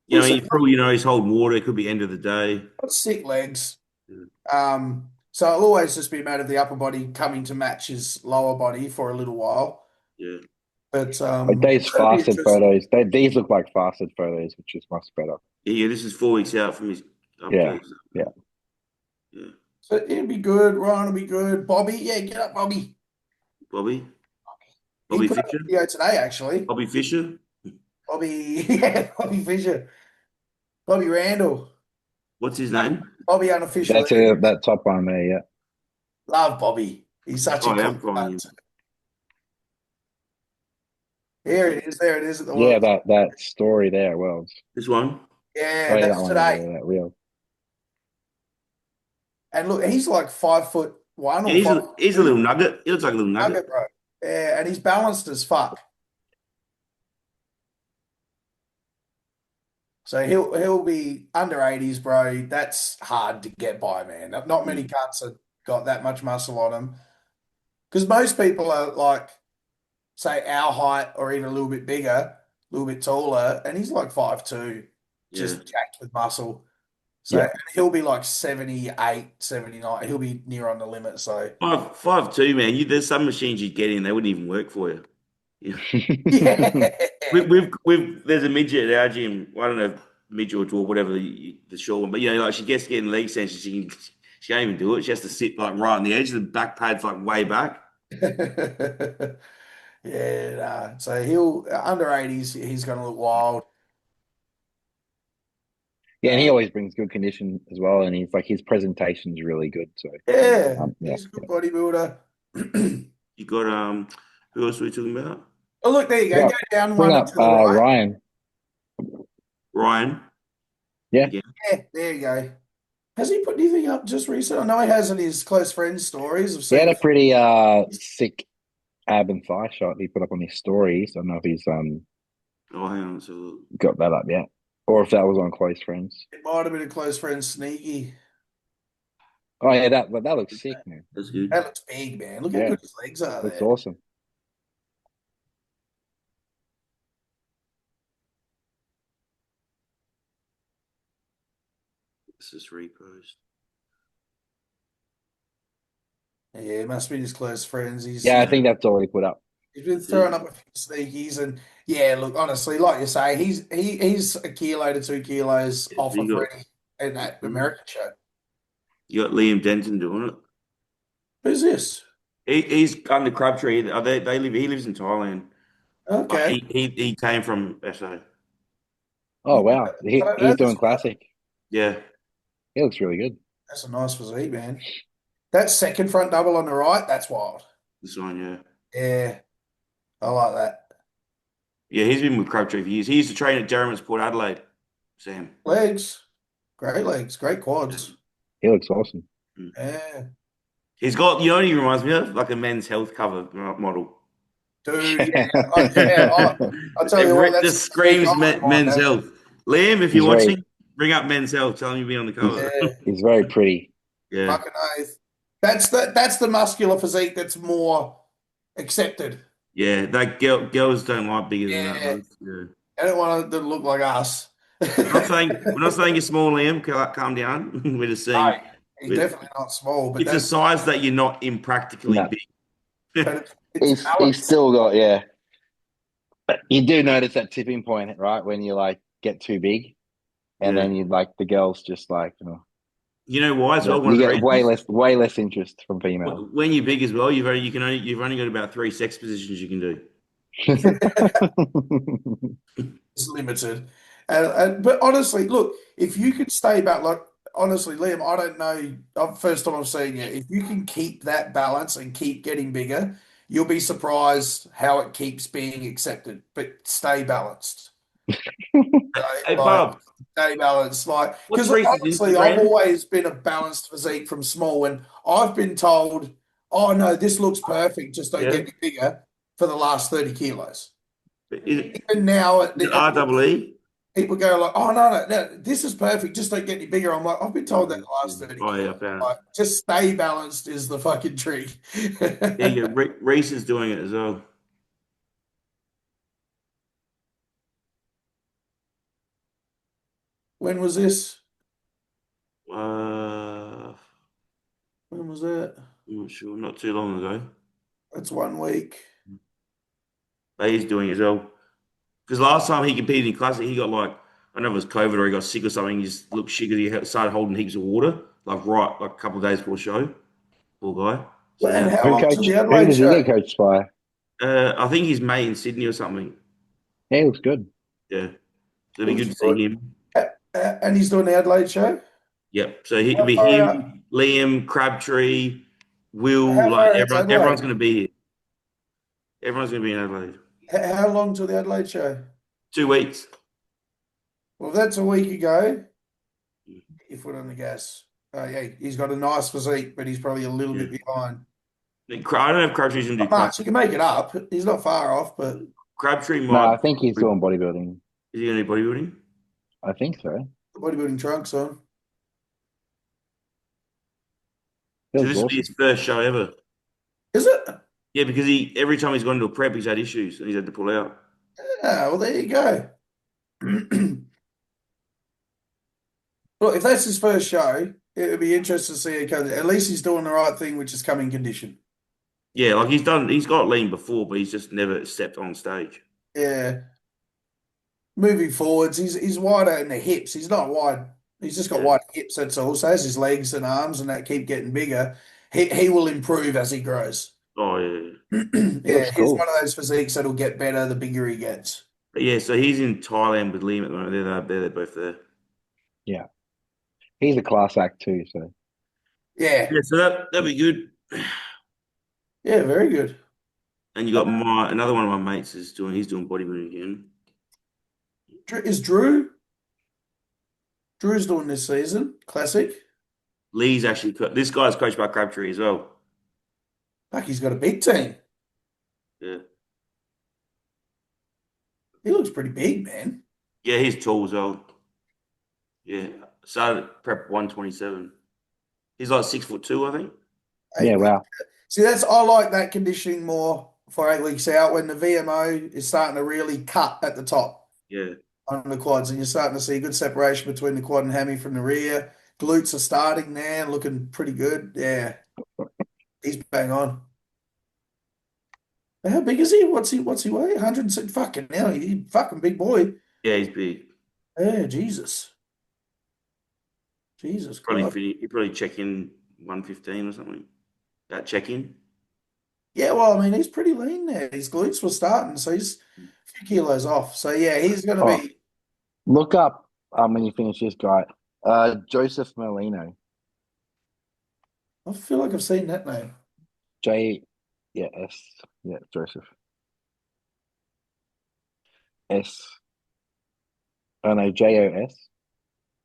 S3: You
S1: We'll
S3: know,
S1: see.
S3: he's probably, he's holding water. It could be end of the day.
S1: Got sick legs.
S3: Yeah.
S1: So it'll always just be a matter of the upper body coming to match his lower body for a little while.
S3: Yeah.
S1: But
S2: Like these
S1: that'll be
S2: fasted
S1: interesting.
S2: photos, these look like fasted photos, which is much better.
S3: Yeah, this is 4 weeks out from his
S2: Yeah,
S3: update.
S2: yeah.
S3: Yeah.
S1: So it'll be good. Ryan will be good. Bobby, yeah, get up, Bobby.
S3: Bobby.
S1: He
S3: Bobby
S1: put up a
S3: Fischer.
S1: video today, actually.
S3: Bobby Fischer.
S1: Bobby, yeah, Bobby Fisher, Bobby Randall,
S3: What's his name?
S1: Bobby unofficial.
S2: That's it. That top one there. Yeah,
S1: Love Bobby. He's such a
S3: Oh, yeah,
S1: cool
S3: I'm following him.
S1: cunt. Here it is. There it is at the
S2: yeah.
S1: world.
S2: That story there. Well,
S3: This one.
S1: Yeah,
S2: oh yeah, that
S1: that's
S2: one. Yeah,
S1: today.
S2: yeah, that real.
S1: And look, he's like 5'1"
S3: Yeah,
S1: or
S3: he's
S1: five
S3: a,
S1: foot
S3: he's a
S1: two.
S3: little nugget. He looks like a little nugget.
S1: Nugget, bro. Yeah, and he's balanced as fuck. So he'll be under 80s, bro. That's hard to get by, man. Not many
S3: Mm.
S1: cunts have got that much muscle on them. Because most people are like, say, our height or even a little bit bigger, a little bit taller, and he's like 5'2",
S3: Yeah.
S1: just jacked with muscle. So
S2: Yeah.
S1: and he'll be like 78, 79. He'll be near on the limit. So
S3: 5'2", man. There's some machines you'd get in, they wouldn't even work for you. Yeah.
S1: yeah.
S3: There's a midget at our gym. I don't know, if midget or dwarf, whatever the short one, but like she gets getting leg extensions, she can't even do it. She has to sit like right on the edge. The back pad's like way back.
S1: Yeah, nah. So he'll under 80s, he's gonna look wild.
S2: Yeah, and he
S1: Uh,
S2: always brings good condition as well, and he's like his presentation's really good. So,
S1: yeah,
S2: yeah,
S1: he's a good
S2: yeah.
S1: bodybuilder.
S3: You got who else are we talking about?
S1: Oh, look, there you go.
S2: Bring
S1: Go
S2: up,
S1: down
S2: bring
S1: one to
S2: up
S1: the right.
S2: Ryan.
S3: Ryan
S2: Yeah,
S3: again.
S1: Yeah, there you go. Has he put anything up just recently? I know he has in his close friends stories. I've
S2: he had
S1: seen a
S2: a
S1: few.
S2: pretty sick ab and thigh shot he put up on his stories. I don't know if he's
S3: Oh, hang on. So
S2: got that up yet, or if that was on close friends.
S1: It might have been a close friend sneaky.
S2: Oh yeah, that looks sick, man.
S3: that's good.
S1: That looks big, man. Look how
S2: Yeah,
S1: good his legs are
S2: looks
S1: there.
S2: awesome.
S3: Let's just repost.
S1: Yeah, it must be his close friends.
S2: Yeah, I think that's all he put up.
S1: He's been
S3: That's it.
S1: throwing up a few sneakies, and yeah, look, honestly, like you say, he's a kilo to 2 kilos
S3: Yeah,
S1: off of Freddie in that American show.
S3: You got Liam Denton doing it.
S1: Who's this?
S3: He's under Crabtree. They live. He lives in Thailand. But
S1: Okay,
S3: he came from SA.
S2: Oh wow,
S1: I don't know
S2: he's
S1: this
S2: doing
S1: guy.
S2: classic.
S3: Yeah,
S2: He looks really good.
S1: That's a nice physique, man. That second front double on the right, that's wild.
S3: this one. Yeah,
S1: Yeah, I like that.
S3: yeah. He's been with Crabtree for years. He used to train at Derrimut's Port Adelaide. Sam.
S1: Legs, great
S3: Yeah.
S1: quads.
S2: He looks awesome.
S3: Mm.
S1: Yeah,
S3: He's got. You know, what he reminds me of like a men's health cover model.
S1: dude. I'll tell you what,
S3: It
S1: that's
S3: just
S1: a big
S3: screams
S1: goal of mine,
S3: men's
S1: doesn't
S3: health. Liam, if you're
S2: He's very
S3: watching, bring up men's health. Tell him you'll be on the
S2: he's
S3: cover.
S1: it? Yeah.
S2: he's very pretty.
S3: Yeah,
S1: Fucking oath. That's the muscular physique that's more accepted.
S3: yeah. That girls don't like bigger than that.
S1: Yeah.
S3: Though. Yeah.
S1: I don't want it to look like us.
S3: We're not saying you're small, Liam. Calm down. We're just
S1: No,
S3: saying
S1: he's definitely not small, but
S3: it's a
S1: that's
S3: size that you're not impractically
S2: No,
S3: big.
S1: but it's
S2: he's
S1: balanced.
S2: still got yeah. But you do notice that tipping point, right? When you like get too big, and
S3: Yeah.
S2: then you like the girls just like
S3: You know why as well? One
S2: you
S3: of the
S2: get
S3: reasons
S2: way less interest from females.
S3: when you're big as well, you've only got about 3 sex positions you can do.
S1: It's limited. But honestly, look, if you could stay back, like honestly, Liam, I don't know. First time I've seen you. If you can keep that balance and keep getting bigger, you'll be surprised how it keeps being accepted. But stay balanced.
S3: Hey,
S1: Like
S3: Bob,
S1: stay balanced. Like
S3: what's
S1: because
S3: Reese's
S1: honestly, I've
S3: Instagram?
S1: always been a balanced physique from small, and I've been told, "Oh no, this looks perfect. Just don't
S3: Yeah.
S1: get any bigger." For the last 30 kilos.
S3: Is
S1: Even now,
S3: it REE?
S1: people go like, "Oh no, this is perfect. Just don't get any bigger." I'm like, I've been told that the last 30
S3: Oh yeah,
S1: kilos.
S3: I found it.
S1: Like, just stay balanced is the fucking trick.
S3: Yeah, yeah. Reese is doing it as well.
S1: When was this?
S3: I'm
S1: When was that?
S3: not sure. Not too long ago.
S1: That's 1 week.
S3: But he's doing it as well. Because last time he competed in Classic, he got like, I don't know if it was COVID or he got sick or something. He just looked shit because he started holding heaps of water, like a couple of days before the show. Poor guy. So
S1: Well, and
S3: now,
S1: how long till the
S2: Who
S1: Adelaide
S2: does he
S1: show?
S2: get coached by?
S3: I think he's mate in Sydney or something.
S2: Yeah, he looks good.
S3: Yeah. So it'd be
S1: Looks
S3: good to see
S1: good.
S3: him.
S1: And he's doing the Adelaide show?
S3: Yep. So it'll
S1: How
S3: be
S1: far out?
S3: him, Liam, Crabtree, Will,
S1: How
S3: like
S1: far out's
S3: everyone's
S1: Adelaide?
S3: going to be here. Everyone's going to be in Adelaide.
S1: How long till the Adelaide show?
S3: 2 weeks.
S1: Well, if that's a week ago. Your foot on the gas. Yeah, he's got a nice physique, but he's probably a little
S3: Yeah.
S1: bit behind.
S3: I don't know if Crabtree's going to
S1: Not
S3: do
S1: much.
S3: Classic.
S1: He can make it up. He's not far off, but
S3: Crabtree
S2: No,
S3: might.
S2: I think he's doing bodybuilding.
S3: Is he going to do bodybuilding?
S2: I think so.
S1: the bodybuilding trunks on.
S2: That
S3: So
S2: was
S3: this will be
S2: awesome.
S3: his first show ever.
S1: Is it?
S3: Yeah, because every time he's gone into a prep, he's had issues and he's had to pull out.
S1: Yeah, well, there you go. Look, if that's his first show, it would be interesting to see it come. At least he's doing the right thing, which is come in condition.
S3: Yeah, like he's got lean before, but he's just never stepped on stage.
S1: Yeah. Moving forwards, he's wider in the hips. He's not wide. He's just got
S3: Yeah.
S1: wide hips. That's all. So as his legs and arms and that keep getting bigger, he will improve as he grows.
S3: Oh yeah.
S2: He
S1: Yeah,
S2: looks
S1: he's one
S2: cool.
S1: of those physiques that'll get better the bigger he gets.
S3: But yeah, so he's in Thailand with Liam at the moment. They're both there.
S2: Yeah. He's a class act too, so
S1: Yeah,
S3: Yeah, so that'd be good.
S1: yeah, very good.
S3: And you got another one of my mates he's doing bodybuilding again.
S1: Is Drew? Drew's doing this season. Classic.
S3: Lee's actually this guy's coached by Crabtree as well.
S1: Fuck, he's got a big team.
S3: Yeah.
S1: He looks pretty big, man.
S3: Yeah, he's tall as well. Yeah. Started at prep 127. He's like 6'2", I think.
S2: yeah,
S1: 8 weeks.
S2: wow.
S1: See, I like that conditioning more for 8 weeks out when the VMO is starting to really cut at the top
S3: Yeah.
S1: on the quads, and you're starting to see good separation between the quad and hammy from the rear. Glutes are starting there, looking pretty good. Yeah, he's bang on. How big is he? What's he weigh? 106. Fucking hell, he fucking big boy.
S3: Yeah, he's big.
S1: Yeah, Jesus. Jesus Christ.
S3: He probably check in 115 or something. That check in.
S1: Yeah, well, I mean, he's pretty lean there. His glutes were starting, so he's a few kilos off. So yeah, he's gonna
S2: Oh,
S1: be.
S2: look up when you finish this guy. Joseph Molino.
S1: I feel like I've seen that name.
S2: J yeah, S. Yeah, Joseph. S. Oh no, JOS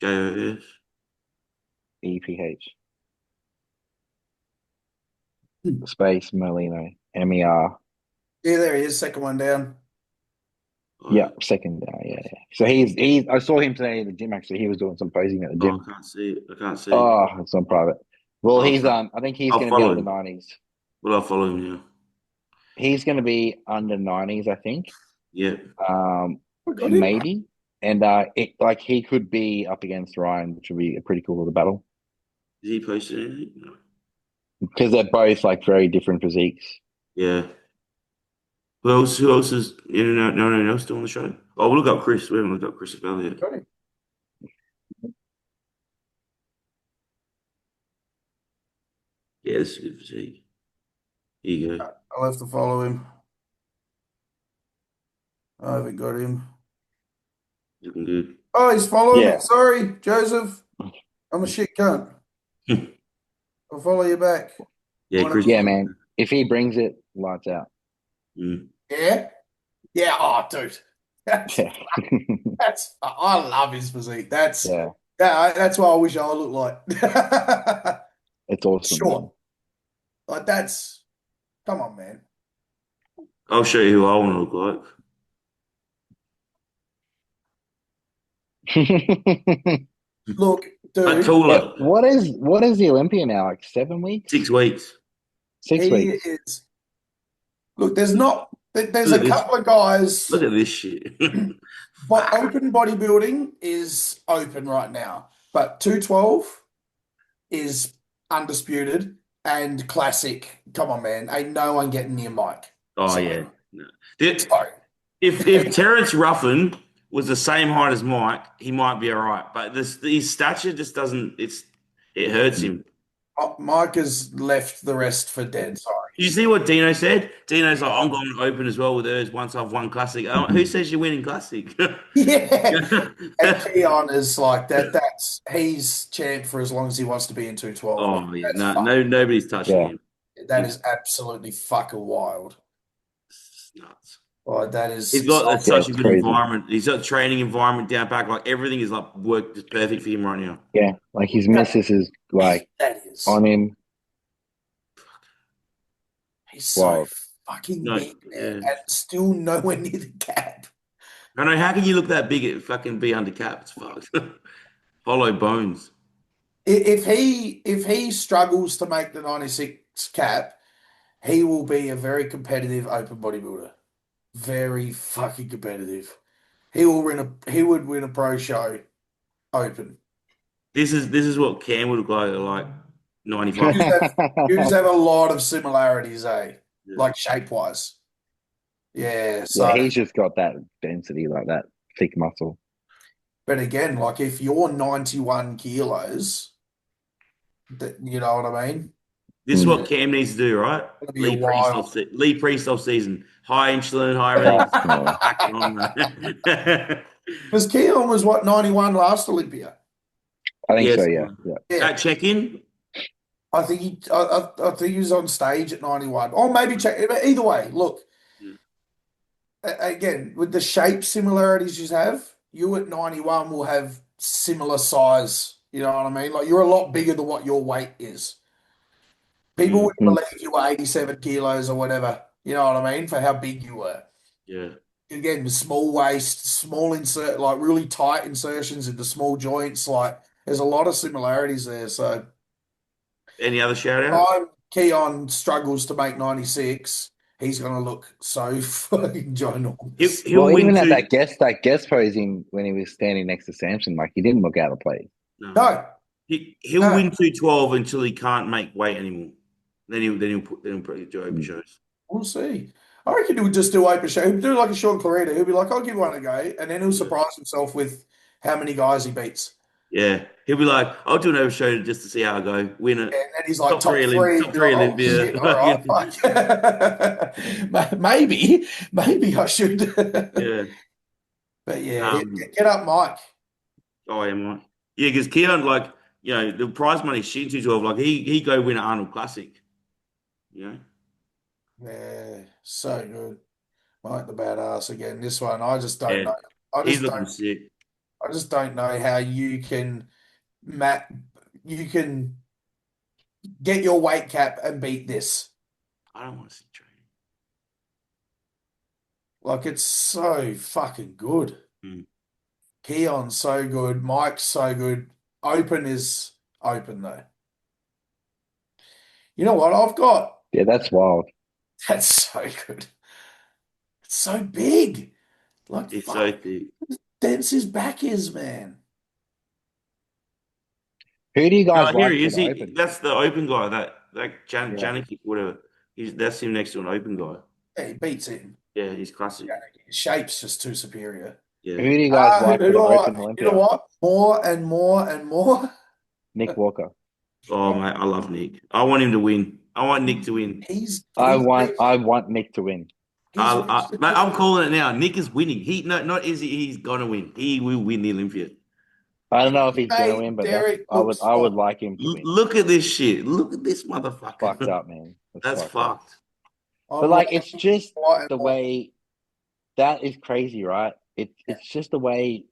S3: JOS.
S2: EPH.
S1: Hmm.
S2: Space Molino. MER.
S1: Yeah, there he is, second one down.
S2: Yeah, second down. Yeah, yeah. So he's. I saw him today at the gym. Actually, he was doing some posing at the
S3: Oh,
S2: gym.
S3: I can't see it. I can't see it.
S2: Oh, it's on private. Well,
S3: I'll,
S2: he's I think he's
S3: I'll
S2: going to be
S3: follow
S2: under
S3: him.
S2: 90s.
S3: Well, I'll follow him now.
S2: He's going to be under 90s, I think.
S3: Yeah.
S1: I got him.
S2: Maybe, and like he could be up against Ryan, which would be a pretty cool little battle
S3: Is he posted anything? No.
S2: because they're both like very different physiques.
S3: Yeah. Who else is no one else still on the show? Oh, we'll look up Chris. We haven't looked up Chris Bell yet.
S1: Got him.
S3: Yeah, this is good physique. Here you go.
S1: I'll have to follow him. I haven't got him.
S3: Looking good.
S1: Oh, he's following
S2: Yeah.
S1: me. Sorry, Joseph. I'm a shit cunt. I'll follow you back.
S3: Yeah, Chris.
S2: Yeah, man. If he brings it, lights out.
S3: Mm.
S1: Yeah? Yeah, oh, dude. That's,
S2: Yeah.
S1: I love his physique.
S2: Yeah.
S1: That's what I wish I looked like.
S2: It's awesome.
S1: Sure. Like come on, man.
S3: I'll show you who I want to look
S2: Man.
S1: Look,
S3: like.
S1: dude,
S3: Taller.
S2: What is the Olympia now? Like 7 weeks?
S3: 6 weeks.
S2: 6
S1: he
S2: weeks.
S1: is. Look, there's
S3: Look
S1: a
S3: at this.
S1: couple of guys.
S3: Look at this shit.
S1: But open bodybuilding is open right now. But 212 is undisputed and classic. Come on, man. Ain't no one getting near Mike.
S3: Oh
S1: So,
S3: yeah. No. The-
S1: sorry.
S3: if Terrence Ruffin was the same height as Mike, he might be all right. But this his stature just doesn't. It hurts him.
S1: Mike has left the rest for dead.
S3: Did you
S1: Sorry.
S3: see what Dino said? Dino's like, I'm
S1: Yeah.
S3: going to open as well with hers once I've won Classic. Who
S2: Mhm.
S3: says you're winning Classic?
S1: Yeah. And Keon is like that. He's champ for as long as he wants to be in 212, man.
S3: Oh yeah,
S1: That's
S3: no,
S1: fucking,
S3: nobody's touching
S2: Yeah.
S3: him.
S1: that
S3: He's
S1: is absolutely fucking wild.
S3: nuts.
S1: Like that is
S3: He's got
S1: so
S2: Yeah,
S3: such a
S2: it's
S3: good
S2: crazy.
S3: environment. He's got a training environment down back. Like everything is like worked just perfect for him right now.
S2: Yeah, like his
S1: that,
S2: missus is like
S1: that is.
S2: on him.
S1: He's so
S2: Wild.
S1: fucking
S3: No,
S1: big, man,
S3: yeah.
S1: and still nowhere near the cap.
S3: I know. How can you look that big at fucking be under cap? It's fucked. Hollow bones.
S1: If he struggles to make the 96 cap, he will be a very competitive open bodybuilder. Very fucking competitive. He would win a pro show open.
S3: This is what Cam would look like
S1: You
S3: 95.
S1: just have, you just have a lot of similarities, eh?
S3: Yeah.
S1: Like shape wise. Yeah.
S2: Yeah,
S1: So,
S2: he's just got that density, like that thick muscle.
S1: but again, like if you're 91 kilos, that you know what I mean?
S3: This is what
S2: Mm.
S3: Cam needs to do, right?
S1: It's gonna be a while.
S3: Lee Priest off season. High insulin, high
S2: Oh,
S3: everything.
S2: no.
S3: Pack it on, man.
S1: Because Keon was what 91 last Olympia.
S2: I think so,
S3: Yes.
S2: yeah. Yeah.
S1: Yeah,
S3: At check-in,
S1: I think he was on stage at 91. Or maybe check. Either way, look again with the shape similarities you have. You at 91 will have similar size. You know what I mean? Like you're a lot bigger than what your weight is. People
S3: mm,
S1: wouldn't
S2: Mm.
S1: believe you were 87 kilos or whatever. You know what I mean? For how big you were.
S3: yeah.
S1: Again, small waist, small insert, like really tight insertions into small joints. Like there's a lot of similarities there. So
S3: Any other shout outs?
S1: time Keon struggles to make 96, he's going to look so fucking ginormous.
S3: He'll
S2: Well,
S3: win
S2: even at
S3: two.
S2: that guest posing when he was standing next to Samson, like he didn't look out of place.
S3: No.
S1: No,
S3: He'll
S1: no,
S3: win 212 until he can't make weight anymore. Then he'll probably do open
S2: Mm.
S3: shows.
S1: we'll see. I reckon he would just do open show. He'd do like a Sean Clarita. He'll be like, I'll give one a go. And then he'll
S3: Yeah.
S1: surprise himself with how many guys he beats.
S3: Yeah. He'll be like, I'll do an open show just to see how I go. Win it.
S1: And then he's like top three.
S3: Top
S1: Be
S3: three
S1: like, oh
S3: Olympia.
S1: shit, all right, fuck. Maybe I should.
S3: Yeah.
S1: But yeah,
S3: Um,
S1: get up, Mike.
S3: I am right. Yeah, because Keon, like, the prize money shit 212, like he go win an Arnold Classic. You know?
S1: Yeah, so good. Mike the badass again. This one, I just don't
S3: Yeah.
S1: know. I
S3: He's
S1: just
S3: looking
S1: don't.
S3: sick.
S1: I just don't know how Matt, you can get your weight cap and beat this.
S3: I don't want to see training.
S1: Like it's so fucking good.
S3: Mm.
S1: Keon's so good. Mike's so good. Open is open though. You know what I've got?
S2: Yeah, that's wild.
S1: That's so good. It's so big. Like
S3: He's so
S1: fuck,
S3: thick.
S1: dense his back is, man.
S2: Who do you
S3: Oh,
S2: guys
S3: here
S2: like
S3: he
S2: for
S3: is.
S2: the open?
S3: That's the open guy. That
S2: Yeah.
S3: Janik, whatever. That's him next to an open guy.
S1: Yeah, he beats him.
S3: Yeah, he's classic.
S1: Yeah, his shape's just too superior.
S2: Who
S3: Yeah.
S2: do you guys
S1: You
S2: like for the
S1: know
S2: open
S1: what? You know
S2: Olympia?
S1: what? More and more and more.
S2: Nick Walker.
S3: Oh mate, I love Nick. I want him to win. I want Nick to win.
S2: I
S1: He's
S2: want
S1: reached,
S2: I want Nick to win.
S1: he's reached the
S3: Mate, I'm calling it now. Nick is winning. Not is he, he's gonna win. He will win the Olympia.
S2: I don't know if he's gonna
S1: made
S2: win, but that's
S1: Derek
S2: I
S1: look
S2: would I would
S1: soft.
S2: like him to win.
S3: Look at this shit. Look at this
S2: Fucked
S3: motherfucker.
S2: up, man. That's
S3: That's
S2: fucked up.
S3: fucked.
S2: But
S1: I'm
S2: like it's
S1: liking
S2: just
S1: more and
S2: the
S1: more.
S2: way that is crazy, right? It's just the way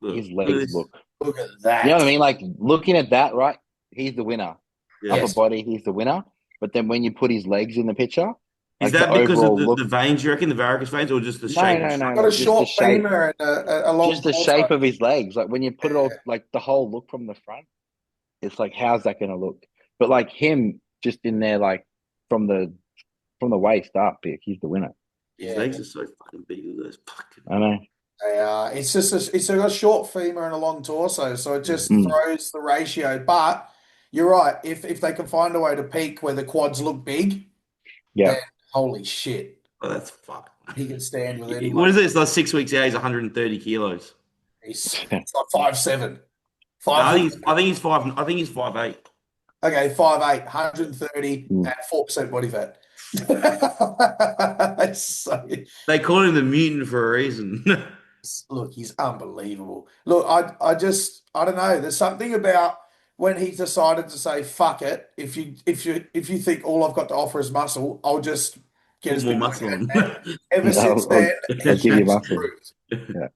S2: his
S3: Look at
S2: legs
S3: this.
S2: look.
S1: Look at
S2: You know what
S1: that.
S2: I mean? Like looking at that, right? He's the winner.
S3: Yeah.
S2: Upper
S1: Yes.
S2: body, he's the winner. But then when you put his legs in the picture,
S3: Is
S2: like the
S3: that because of
S2: overall look,
S3: the veins, you reckon, the varicose veins, or just the
S2: no,
S3: shape and
S2: no, no,
S1: Got
S3: structure?
S1: a
S2: no, just the
S1: short
S2: shape,
S1: femur and a long
S2: just the shape
S1: torso.
S2: of his legs. Like when you put it all,
S1: Yeah.
S2: like the whole look from the front, it's like how's that going to look? But like him, just in there, like from the waist up, he's the winner.
S3: His
S1: Yeah.
S3: legs are so fucking big. Look at those fucking.
S2: I know.
S1: It's just it's a short femur and a long torso, so it
S3: Yeah.
S1: just throws the ratio. But you're right. If they can find a way to peak where the quads look big,
S2: Yeah.
S1: then holy shit,
S3: Oh, that's fuck.
S1: he can stand with
S3: What
S1: anyone.
S3: is it? It's like 6 weeks out. He's 130 kilos.
S1: It's like 5'7",
S3: No,
S1: five foot.
S3: I think he's five. I think he's 5'8".
S1: Okay, 5'8", 130
S2: Mm.
S1: at 4% body fat. So,
S3: They call him the mutant for a reason.
S1: look, he's unbelievable. Look, I don't know. There's something about when he decided to say "fuck it." If you think all I've got to offer is muscle, I'll just get
S3: Put
S1: as
S3: more
S1: big as I
S3: muscle
S1: can.
S3: on.
S1: And ever since
S2: I'll, I'll,
S1: then,
S2: I'll
S1: he
S2: give you
S1: has
S2: muscle.
S1: improved.
S2: Yeah.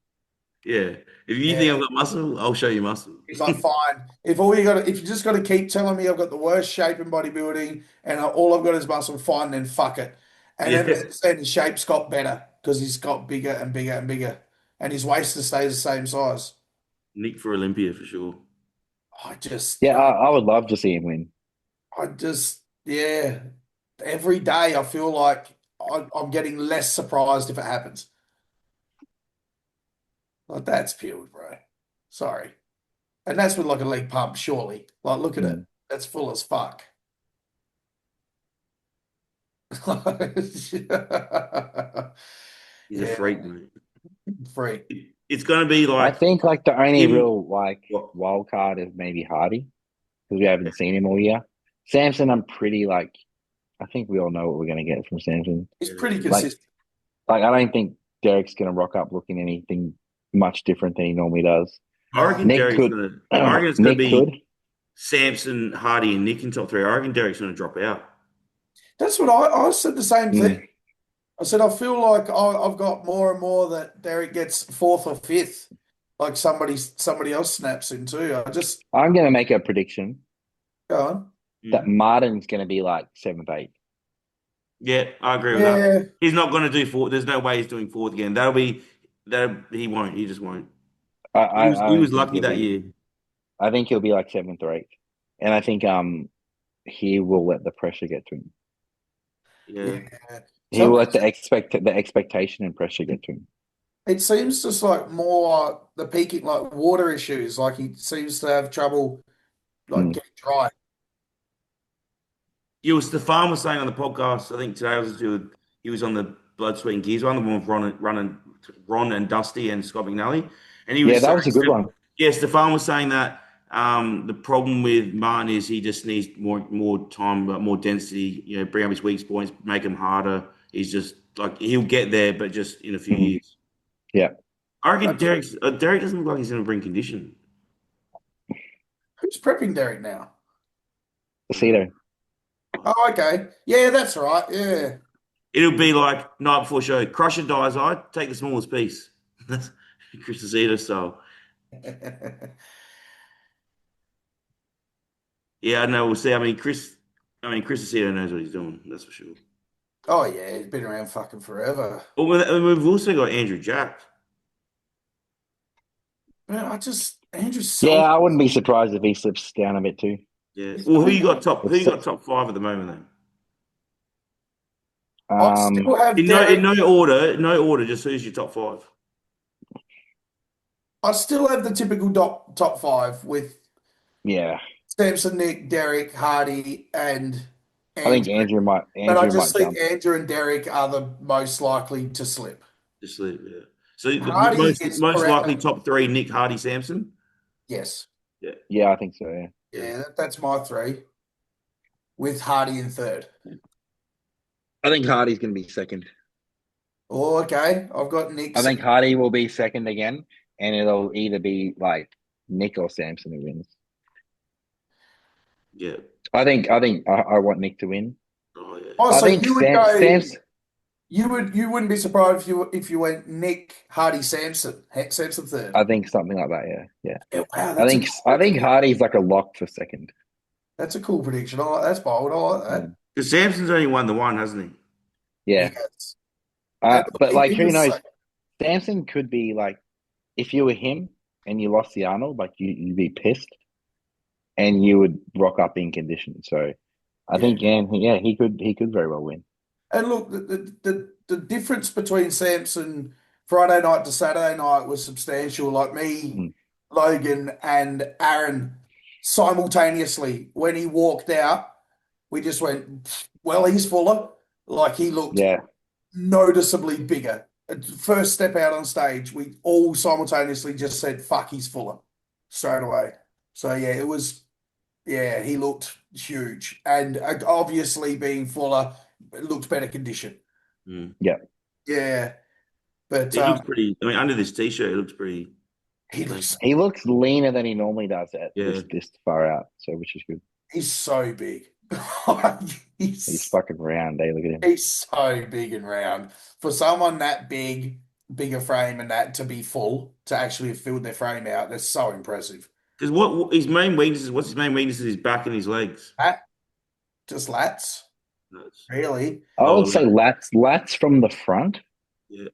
S3: Yeah. If you think I've
S1: Yeah,
S3: got muscle, I'll show you muscle.
S1: he's like, fine. If you just got to keep telling me I've got the worst shape in bodybuilding and all I've got is muscle, fine, then fuck it. And ever
S3: Yeah.
S1: since then, his shape's got better because he's got bigger and bigger and bigger, and his waist stays the same size.
S3: Nick for Olympia for sure.
S1: I just,
S2: Yeah, I would love to see him win.
S1: yeah. Every day I feel like I'm getting less surprised if it happens. Like that's peeled, bro. Sorry. And that's with like a leg pump, surely. Like, look at it.
S2: Mm.
S1: That's full as fuck.
S3: He's a
S1: Yeah,
S3: freak, mate.
S1: freak.
S3: It's going to be
S2: I
S3: like
S2: think like the only
S3: him.
S2: real like
S3: What?
S2: wild card is maybe Hardy because we haven't seen him all year. Samson, I'm pretty like I think we all know what we're gonna get from Samson.
S1: He's pretty
S2: Like
S1: consistent.
S2: like I don't think Derek's gonna rock up looking anything much different than he normally does.
S3: I
S1: No.
S3: reckon
S2: Nick
S3: Derek's
S2: could
S3: going to. I reckon it's going to
S2: Nick could.
S3: be Samson, Hardy, and Nick in top three. I reckon Derek's going to drop out.
S1: That's what I said the same thing.
S2: Mm.
S1: I said, I feel like I've got more and more that Derek gets fourth or fifth, like somebody else snaps in too. I just
S2: I'm gonna make a prediction
S1: go on.
S2: that
S3: Mm.
S2: Martin's gonna be like seventh, eighth.
S3: Yeah, I agree with that.
S1: Yeah,
S3: He's not going to do fourth. There's no way he's doing fourth again. That'll be that. He won't. He just won't.
S2: I
S3: He
S2: don't
S3: was
S2: think
S3: lucky
S2: he'll
S3: that
S2: be.
S3: year.
S2: I think he'll be like seventh or eighth, and I think he will let the pressure get to him.
S3: Yeah.
S1: yeah.
S2: He will
S1: Something
S2: let the expectation and pressure get to him.
S1: it seems just like more the peaking like water issues. Like he seems to have trouble like
S2: Mm.
S1: getting dry.
S3: Stefan was saying on the podcast, I think today was to do with, he was on the Blood, Sweat, and Gears one, the one with Ron and Dusty and Scott McNally. And he
S2: Yeah,
S3: was
S2: that
S3: saying,
S2: was a good one.
S3: yeah, Stefan was saying that the problem with Martin is he just needs more time, more density, bring up his weak points, make him harder. He's just like, he'll get there, but just in a few
S2: Mm.
S3: years.
S2: Yeah,
S3: I reckon
S1: That's
S3: Derek doesn't look like he's going to bring condition.
S1: who's prepping Derek now?
S3: Uh,
S2: Aceto.
S1: Oh, okay. Yeah, that's right. Yeah.
S3: It'll be like night before show. Crusher dies. I take the smallest piece. That's Chris Aceto style. Yeah, I know. We'll see. Chris Aceto knows what he's doing. That's for sure.
S1: Oh yeah, he's been around fucking forever.
S3: But we've also got Andrew Jack.
S1: Man, Andrew's
S2: Yeah,
S1: so
S2: I wouldn't be surprised if he slips down a bit too.
S3: Yeah.
S1: he's
S3: Well, who you
S1: pretty
S3: got top? Who
S2: It's
S3: you got top five at the moment then?
S1: I still have
S3: In
S1: Derek.
S3: no order. No order. Just who's your top five?
S1: I still have the typical top five with
S2: Yeah,
S1: Samson, Nick, Derek, Hardy, and
S2: I think
S1: Andrew. But I
S2: Andrew
S1: just
S2: might
S1: think
S2: jump.
S1: Andrew and Derek are the most likely to slip.
S3: Just leave. Yeah. So the
S1: Hardy is
S3: most likely
S1: around.
S3: top three: Nick, Hardy, Sampson.
S1: Yes.
S3: Yeah.
S2: Yeah, I think so. Yeah,
S3: Yeah.
S1: Yeah, that's my three with Hardy in third.
S2: I think Hardy's gonna be second.
S1: Oh, okay. I've got Nick
S2: I think
S1: second.
S2: Hardy will be second again, and it'll either be like Nick or Samson who wins.
S3: Yeah.
S2: I want Nick to win.
S3: Oh yeah.
S1: Oh,
S2: I
S1: so
S2: think
S1: you would go.
S2: Samson.
S1: You wouldn't be surprised if you went Nick, Hardy, Samson, Samson third.
S2: I think something like that. Yeah, yeah.
S1: Yeah, wow,
S2: I
S1: that's a
S2: think
S1: cool
S2: I think
S1: prediction.
S2: Hardy's like a lock for second.
S1: That's a cool prediction. That's bold. I like that.
S2: Mm.
S3: Because Sampson's only won the one, hasn't
S2: Yeah,
S1: Yes. And
S2: but like
S1: he
S2: who
S1: was
S2: knows? Samson could be like if you were him and you lost the Arnold, like you'd be pissed and you would rock up in condition. So I
S1: yeah.
S2: think yeah, he could very well win.
S1: And look, the difference between Samson Friday night to Saturday night was substantial. Like me,
S2: Mm.
S1: Logan, and Aaron simultaneously, when he walked out, we just went, well, he's fuller. Like he looked
S2: Yeah,
S1: noticeably bigger. First step out on stage, we all simultaneously just said, fuck, he's fuller straight away. So yeah, it was, yeah, he looked huge. And obviously being fuller, it looked better condition.
S3: Mm.
S2: yeah.
S1: Yeah. But
S3: It looks pretty. I mean, under this t-shirt, it looks pretty
S1: he
S3: lean.
S1: looks,
S2: He looks leaner than he normally does at
S3: Yeah.
S2: this far out, so which is good.
S1: he's so big.
S2: He's
S1: he's
S2: fucking round. Look at him.
S1: he's so big and round. For someone that big, bigger frame and that to be full, to actually have filled their frame out, that's so impressive.
S3: Because what his main weaknesses? What's his main weaknesses? His back and his legs.
S1: That just lats,
S3: That's,
S1: really.
S2: I
S3: oh,
S2: would say lats from the front,
S3: yeah.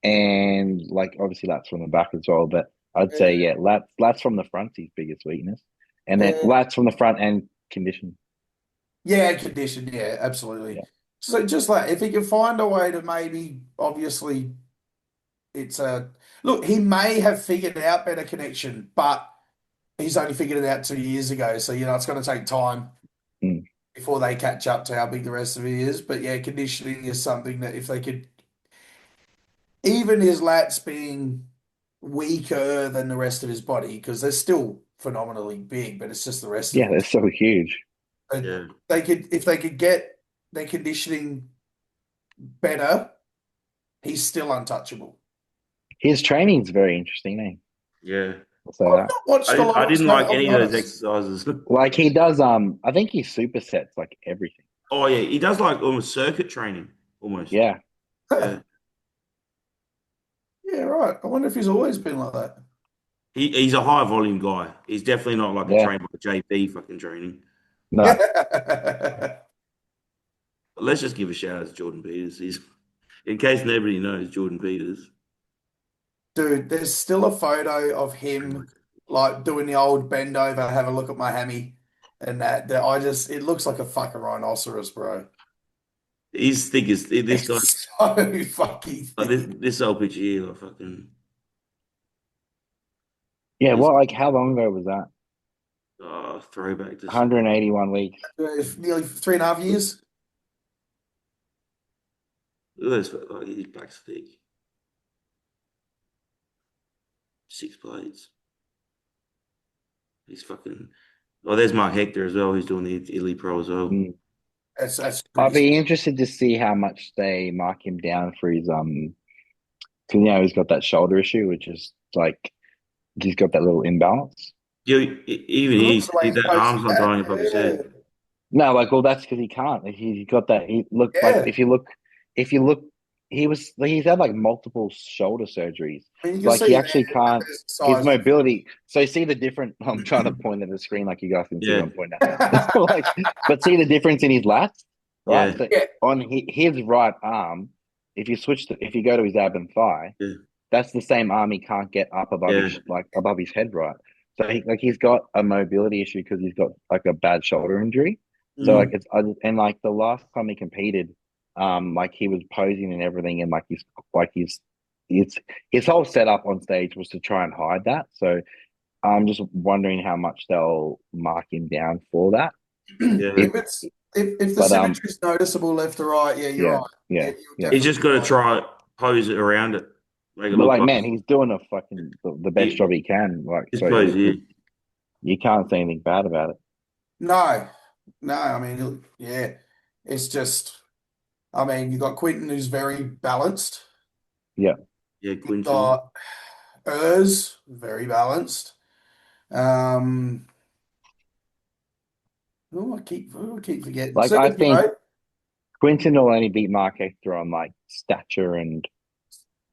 S2: and like obviously lats from the back as well. But I'd say
S1: Yeah,
S2: lats from the front's his biggest weakness, and then
S1: yeah,
S2: lats from the front and condition.
S1: yeah, condition, yeah, absolutely.
S2: Yeah,
S1: So just like if he can find a way to maybe, obviously, it's a look. He may have figured out better connection, but he's only figured it out 2 years ago. So it's going to take time
S2: mm.
S1: before they catch up to how big the rest of it is. But yeah, conditioning is something that if they could, even his lats being weaker than the rest of his body, because they're still phenomenally big, but it's just the rest of
S2: Yeah,
S1: him.
S2: they're so huge.
S1: But
S3: Yeah.
S1: if they could get their conditioning better, he's still untouchable.
S2: His training's very interesting, eh?
S3: Yeah.
S2: I'll say
S1: I've
S2: that.
S1: not watched a lot
S3: I
S1: of his
S3: didn't
S1: stuff,
S3: like
S1: I'll
S3: any
S1: be
S3: of those
S1: honest.
S3: exercises.
S2: Like he does, I think he supersets like everything.
S3: Oh yeah, he does like almost circuit training, almost.
S2: Yeah,
S3: Yeah.
S1: Yeah, right. I wonder if he's always been like that.
S3: He's a high volume guy. He's definitely not like a
S2: yeah.
S3: train by JP fucking training.
S2: No,
S3: But let's just give a shout out to Jordan Peters. He's in case nobody knows Jordan Peters.
S1: Dude, there's still a photo of him like doing the old bend over, have a look at my hammy, and that it looks like a fucking rhinoceros, bro.
S3: He's thick as this guy.
S1: It's so fucking
S3: Like
S1: thick.
S3: this old picture here, like fucking
S2: yeah.
S3: this
S2: Well, like how long ago was that?
S3: throwback to some.
S2: 181 weeks.
S1: Nearly 3.5 years.
S3: Look at this, like his back's thick. 6 plates. He's fucking. Oh, there's Mark Hector as well. He's doing the Italy Pro as well.
S2: Mm.
S1: That's
S2: I'd
S1: pretty.
S2: be interested to see how much they mark him down for his 'cause, he's got that shoulder issue, which is like he's got that little imbalance.
S3: Yeah, even
S1: Look at the way he's
S3: that arm's
S1: posting
S3: not
S1: that.
S3: dying above his head.
S2: No, like, well, that's because he can't. Like, he's got that. He look like
S1: Yeah,
S2: if you look, he's had like multiple shoulder surgeries.
S1: I mean, you
S2: So
S1: can
S2: like he
S1: see there
S2: actually can't.
S1: there's the
S2: His
S1: size.
S2: mobility. So you see the different. I'm trying to point at the screen like you guys can see what
S3: Yeah,
S2: I'm pointing at. Like, but see the difference in his lats, right?
S3: yeah,
S2: So
S1: Yeah,
S2: on his right arm, if you go to his ab and thigh,
S3: yeah,
S2: that's the same arm he can't get up above
S3: yeah.
S2: his above his head, right? So he's got a mobility issue because he's got like a bad shoulder injury. So like
S1: mm,
S2: and like the last time he competed, like he was posing and everything, and his whole setup on stage was to try and hide that. So I'm just wondering how much they'll mark him down for that.
S3: Yeah.
S2: If
S1: if the
S2: but
S1: symmetry is noticeable left to right, yeah, you're
S2: yeah,
S1: right. Yeah,
S2: yeah,
S1: you're
S2: yeah.
S3: He's
S1: definitely
S3: just got to
S1: right.
S3: try pose it around it, make it
S2: But
S3: look
S2: like
S3: like.
S2: man, he's doing a fucking the best
S3: He,
S2: job he can. Like
S3: his
S2: so,
S3: pose here.
S2: you can't say anything bad about it.
S1: No, no, I mean, yeah, it's just, I mean, you've got Quinton who's very balanced.
S2: Yeah.
S3: Yeah,
S1: You've
S3: Quinton.
S1: got very balanced. Um, who I keep forgetting.
S2: Like I think
S1: Sergio,
S2: Quinton will only beat Mark Hector on like stature and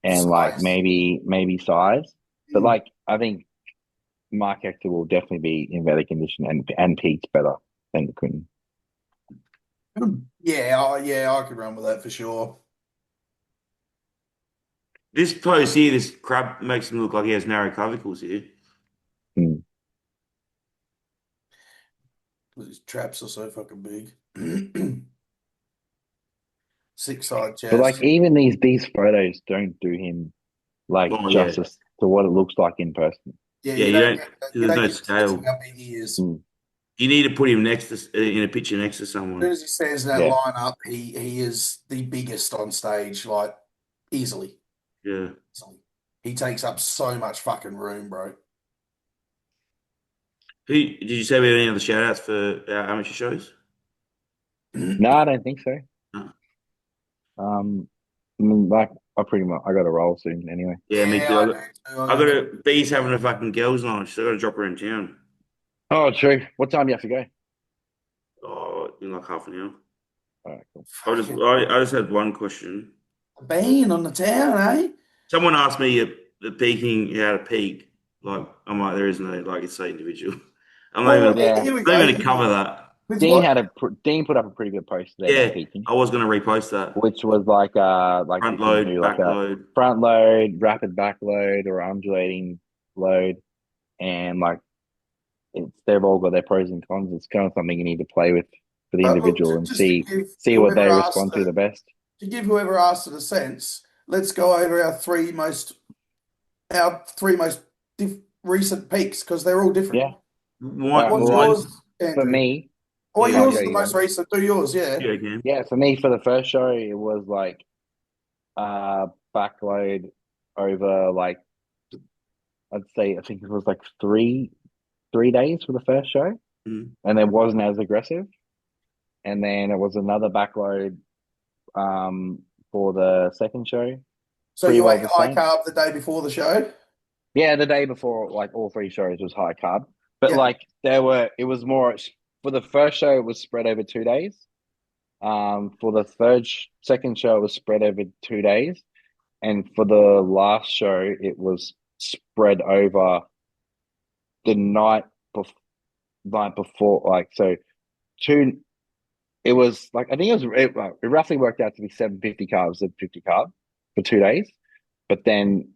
S2: like
S1: size.
S2: maybe size. But
S1: Mm.
S2: like I think Mark Hector will definitely be in better condition and peaks better than Quinton.
S1: Yeah, I could run with that for sure.
S3: This pose here, this crab makes him look like he has narrow clavicles here.
S2: Mm.
S1: His traps are so fucking big. Six side
S2: But like
S1: chest.
S2: even these photos don't do him like
S3: Oh yeah,
S2: justice to what it looks like in person.
S1: Yeah,
S3: yeah. You don't
S1: you
S3: because there's
S1: don't
S3: no
S1: get a sense of
S3: scale.
S1: how big he is.
S2: Mm,
S3: You need to put him next to in a picture next to
S1: As soon
S3: someone.
S1: as he stands in that
S2: yeah.
S1: lineup, he is the biggest on stage, like easily.
S3: Yeah.
S1: Easily. He takes up so much fucking room, bro.
S3: Who did you say we have any other shout outs for our amateur shows?
S2: No, I don't think so.
S3: No.
S2: I mean, like I pretty much I got to roll soon anyway.
S3: Yeah, me
S1: Yeah,
S3: too.
S1: I do too. I
S3: I
S1: gotta
S3: got
S1: get.
S3: to Bee's having a fucking girls' night. So I got to drop her in town.
S2: Oh, true. What time do you have to go?
S3: Oh, in like half an hour.
S2: All right, cool.
S1: Fucking
S3: I just had one question.
S1: bean on the town, eh?
S3: Someone asked me at peaking how to peak. Like I'm like, there is no like it's so individual.
S1: Well,
S2: Yeah,
S1: here we
S3: I'm not
S1: go.
S3: even gonna cover that.
S1: With
S2: Dean
S1: what?
S2: had Dean put up a pretty good post today about
S3: Yeah,
S2: peaking,
S3: I was gonna repost that.
S2: which was like
S3: Front
S2: you can
S3: load,
S2: do like
S3: back
S2: a
S3: load.
S2: front load, rapid back load, or undulating load, and like they've all got their pros and cons. It's kind of something you need to play with for the
S1: Look,
S2: individual and
S1: just to give
S2: see what they
S1: whoever asked
S2: respond to the best.
S1: to give whoever asked it a sense, let's go over our three most recent peaks because they're all different.
S2: Yeah. All right.
S1: What's
S2: Well,
S3: Mine.
S1: yours,
S2: for
S1: Andrew?
S2: me,
S1: Oh,
S3: Yeah,
S2: oh,
S1: yours
S2: go
S1: is the
S2: you
S1: most
S2: go.
S1: recent. Do yours, yeah.
S3: yeah, again.
S2: Yeah, for me, for the first show, it was like backload over like I'd say I think it was like three days for the first show,
S3: Mm.
S2: and it wasn't as aggressive. And then it was another backload for the second show,
S1: So
S2: pretty
S1: you
S2: well
S1: ate
S2: the
S1: high
S2: same.
S1: carb the day before the show?
S2: Yeah, the day before, like all three shows was high carb, but
S1: Yeah.
S2: like it was more for the first show. It was spread over 2 days. For the second show, it was spread over 2 days, and for the last show, it was spread over the night before. Like so, two. It was like I think it roughly worked out to be 750 carbs and 50 carb for 2 days, but then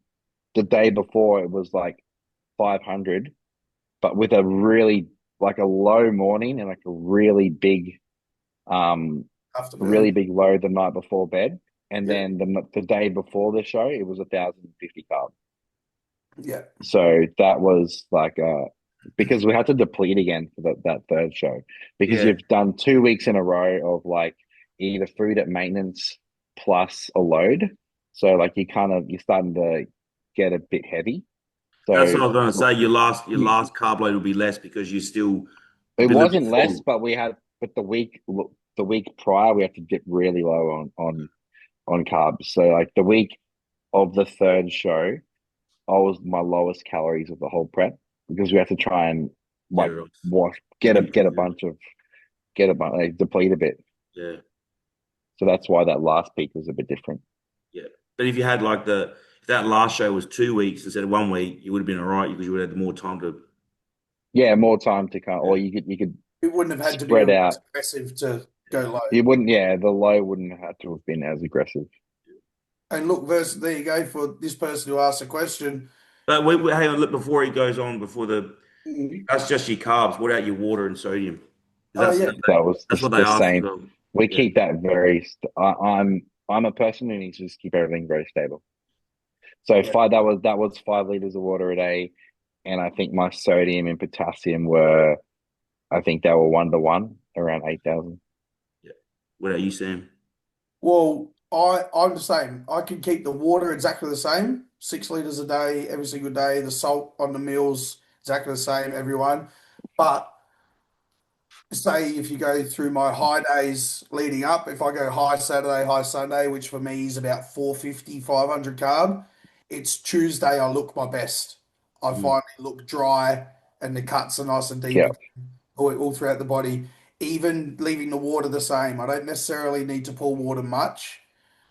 S2: the day before it was like 500, but with a really like a low morning and like um a really
S1: Afternoon.
S2: big low the night before bed, and
S1: Yeah.
S2: then the day before the show it was 1,050 carb.
S1: Yeah.
S2: So that was like because we had to deplete again for that third show because
S3: Yeah.
S2: you've done 2 weeks in a row of like either food at maintenance plus a load. So like you're starting to get a bit heavy.
S3: That's
S2: So
S3: what I was going to say. Your last carb load will be less because you've
S2: it
S3: been a bit
S2: wasn't less,
S3: full.
S2: but but the week prior we had to dip really low on carbs. So like the week of the third show, I was my lowest calories of the whole prep because we had to try and
S3: Yeah,
S2: like
S3: right.
S2: wash
S3: Skim
S2: get a
S3: through it.
S2: bunch of get a bunch like deplete a bit.
S3: Yeah,
S2: So that's why that last peak was a bit different.
S3: yeah. But if you had like if that last show was 2 weeks instead of 1 week, you would have been all right because you would have had more time to.
S2: Yeah, more time to come, or
S3: Yeah.
S2: you could
S1: It wouldn't have had to be
S2: spread
S1: as
S2: out.
S1: aggressive to
S3: Yeah.
S1: go low.
S2: You wouldn't, yeah, the low wouldn't have to have been as aggressive.
S1: And look, there you go for this person who asked a question.
S3: But hang on, look, before he goes on,
S1: Mm.
S3: that's just your carbs. What about your water and sodium?
S1: Oh
S3: That's
S1: yeah.
S2: That was
S3: that's what they
S2: the
S3: asked as
S2: same.
S3: well.
S2: We
S3: Yeah.
S2: keep that very. I'm a person who needs to just keep everything very stable. So
S1: Yeah.
S2: that was 5 liters of water a day, and I think my sodium and potassium were I think they were 1 to 1 around 8,000.
S3: Yeah. What about you, Sam?
S1: Well, I'm the same. I can keep the water exactly the same, 6 liters a day, every single day. The salt on the meals exactly the same, everyone. But say if you go through my high days leading up, if I go high Saturday, high Sunday, which for me is about 450, 500 carb, it's Tuesday I look my best. I
S3: Mhm.
S1: finally look dry and the cuts are nice and deep
S2: Yeah,
S1: again, all throughout the body, even leaving the water the same. I don't necessarily need to pull water much.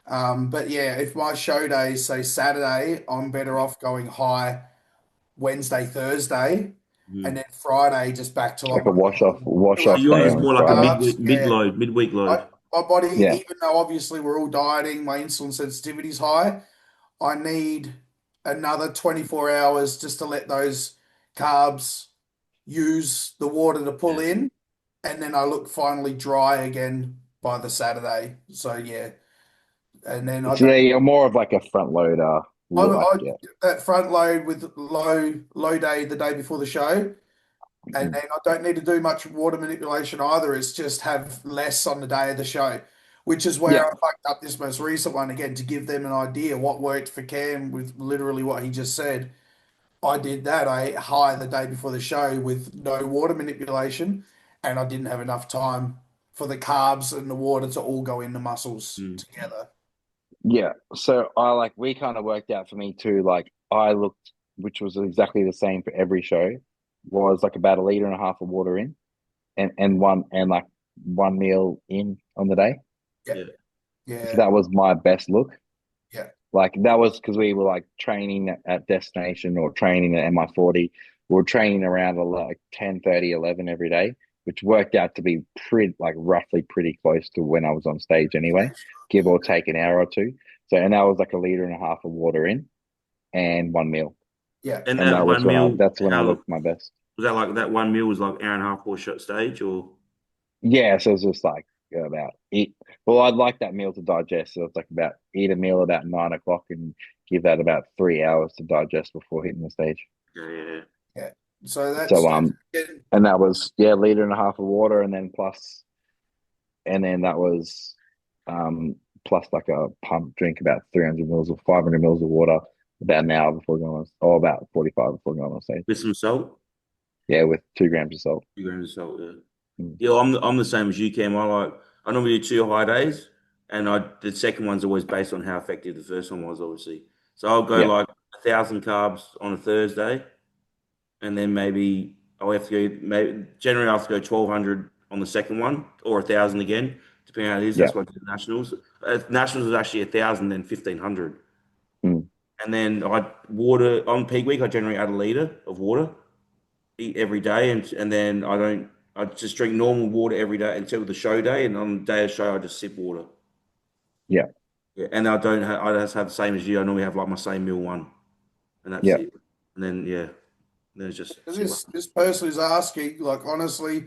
S1: But yeah, if my show days say Saturday, I'm better off going high Wednesday, Thursday, and
S3: Mhm.
S1: then Friday just back to like
S2: like a wash
S3: So
S2: off
S3: yours
S2: day
S3: is
S1: kilometers
S2: on
S3: more like a
S2: Friday.
S1: carbs.
S3: midweek,
S1: Yeah,
S3: midweek
S1: I,
S3: load.
S1: my body,
S2: Yeah,
S1: even though obviously we're all dieting, my insulin sensitivity is high. I need another 24 hours just to let those carbs use the water to pull
S3: Yeah.
S1: in, and then I look finally dry again by the Saturday. So yeah, and then I
S2: so
S1: don't.
S2: you're more of like a front loader Like,
S1: I
S2: yeah.
S1: that front load with low day the day before the show, and
S2: Mm.
S1: then I don't need to do much water manipulation either. It's just have less on the day of the show, which is
S2: Yeah.
S1: where I fucked up this most recent one again to give them an idea what worked for Cam with literally what he just said. I did that. I ate high the day before the show with no water manipulation, and I didn't have enough time for the carbs and the water to all go in the muscles
S3: Mm.
S1: together.
S2: Yeah. So I like we kind of worked out for me too. Like I looked, which was exactly the same for every show, was like about a liter and a half of water in, and one and like one meal in on the day.
S1: Yeah,
S3: Yeah.
S2: So
S1: yeah,
S2: that was my best look.
S1: yeah.
S2: Like that was because we were like training at destination or training at MI40. We were training around like 10:30, 11 every day, which worked out to be pretty like roughly pretty close to when I was on stage anyway, give or take an hour or two. So and that was like a liter and a half of water in and one meal.
S1: Yeah.
S3: And
S2: And
S3: that
S2: that was
S3: one
S2: when I
S3: meal,
S2: that's when I
S3: how
S2: looked my best.
S3: was that like that one meal was like hour and a half or shot stage or
S2: Yeah, so it was just like about eat. Well, I'd like that meal to digest. So it's like about eat a meal about 9 o'clock and give that about 3 hours to digest before hitting the stage.
S3: yeah, yeah.
S1: Yeah. So
S2: So
S1: that's getting,
S2: and that was yeah, liter and a half of water, and then plus, and then that was plus like a pump drink about 300 mils or 500 mils of water about an hour before going on, or about 45 before going on stage.
S3: With some salt,
S2: Yeah, with 2 grams of salt.
S3: 2 grams of salt. Yeah,
S2: Mm.
S3: yeah. I'm the same as you, Cam. I normally do 2 high days, and the second one's always based on how effective the first one was, obviously. So I'll go
S2: Yeah,
S3: like 1,000 carbs on a Thursday, and then maybe I'll have to go. Maybe generally I have to go 1,200 on the second one, or 1,000 again, depending on how it is.
S2: yeah.
S3: That's what I did at nationals. Nationals was actually 1,000, then 1,500,
S2: Mm.
S3: and then I water on peak week. I generally add a liter of water eat every day, and then I don't. I just drink normal water every day until the show day, and on the day of the show, I just sip water.
S2: Yeah,
S3: Yeah, and I don't. I just have the same as you. I normally have like my same meal one, and that's
S2: yeah,
S3: it. And then yeah, then it's just see what
S1: this person is asking, like honestly,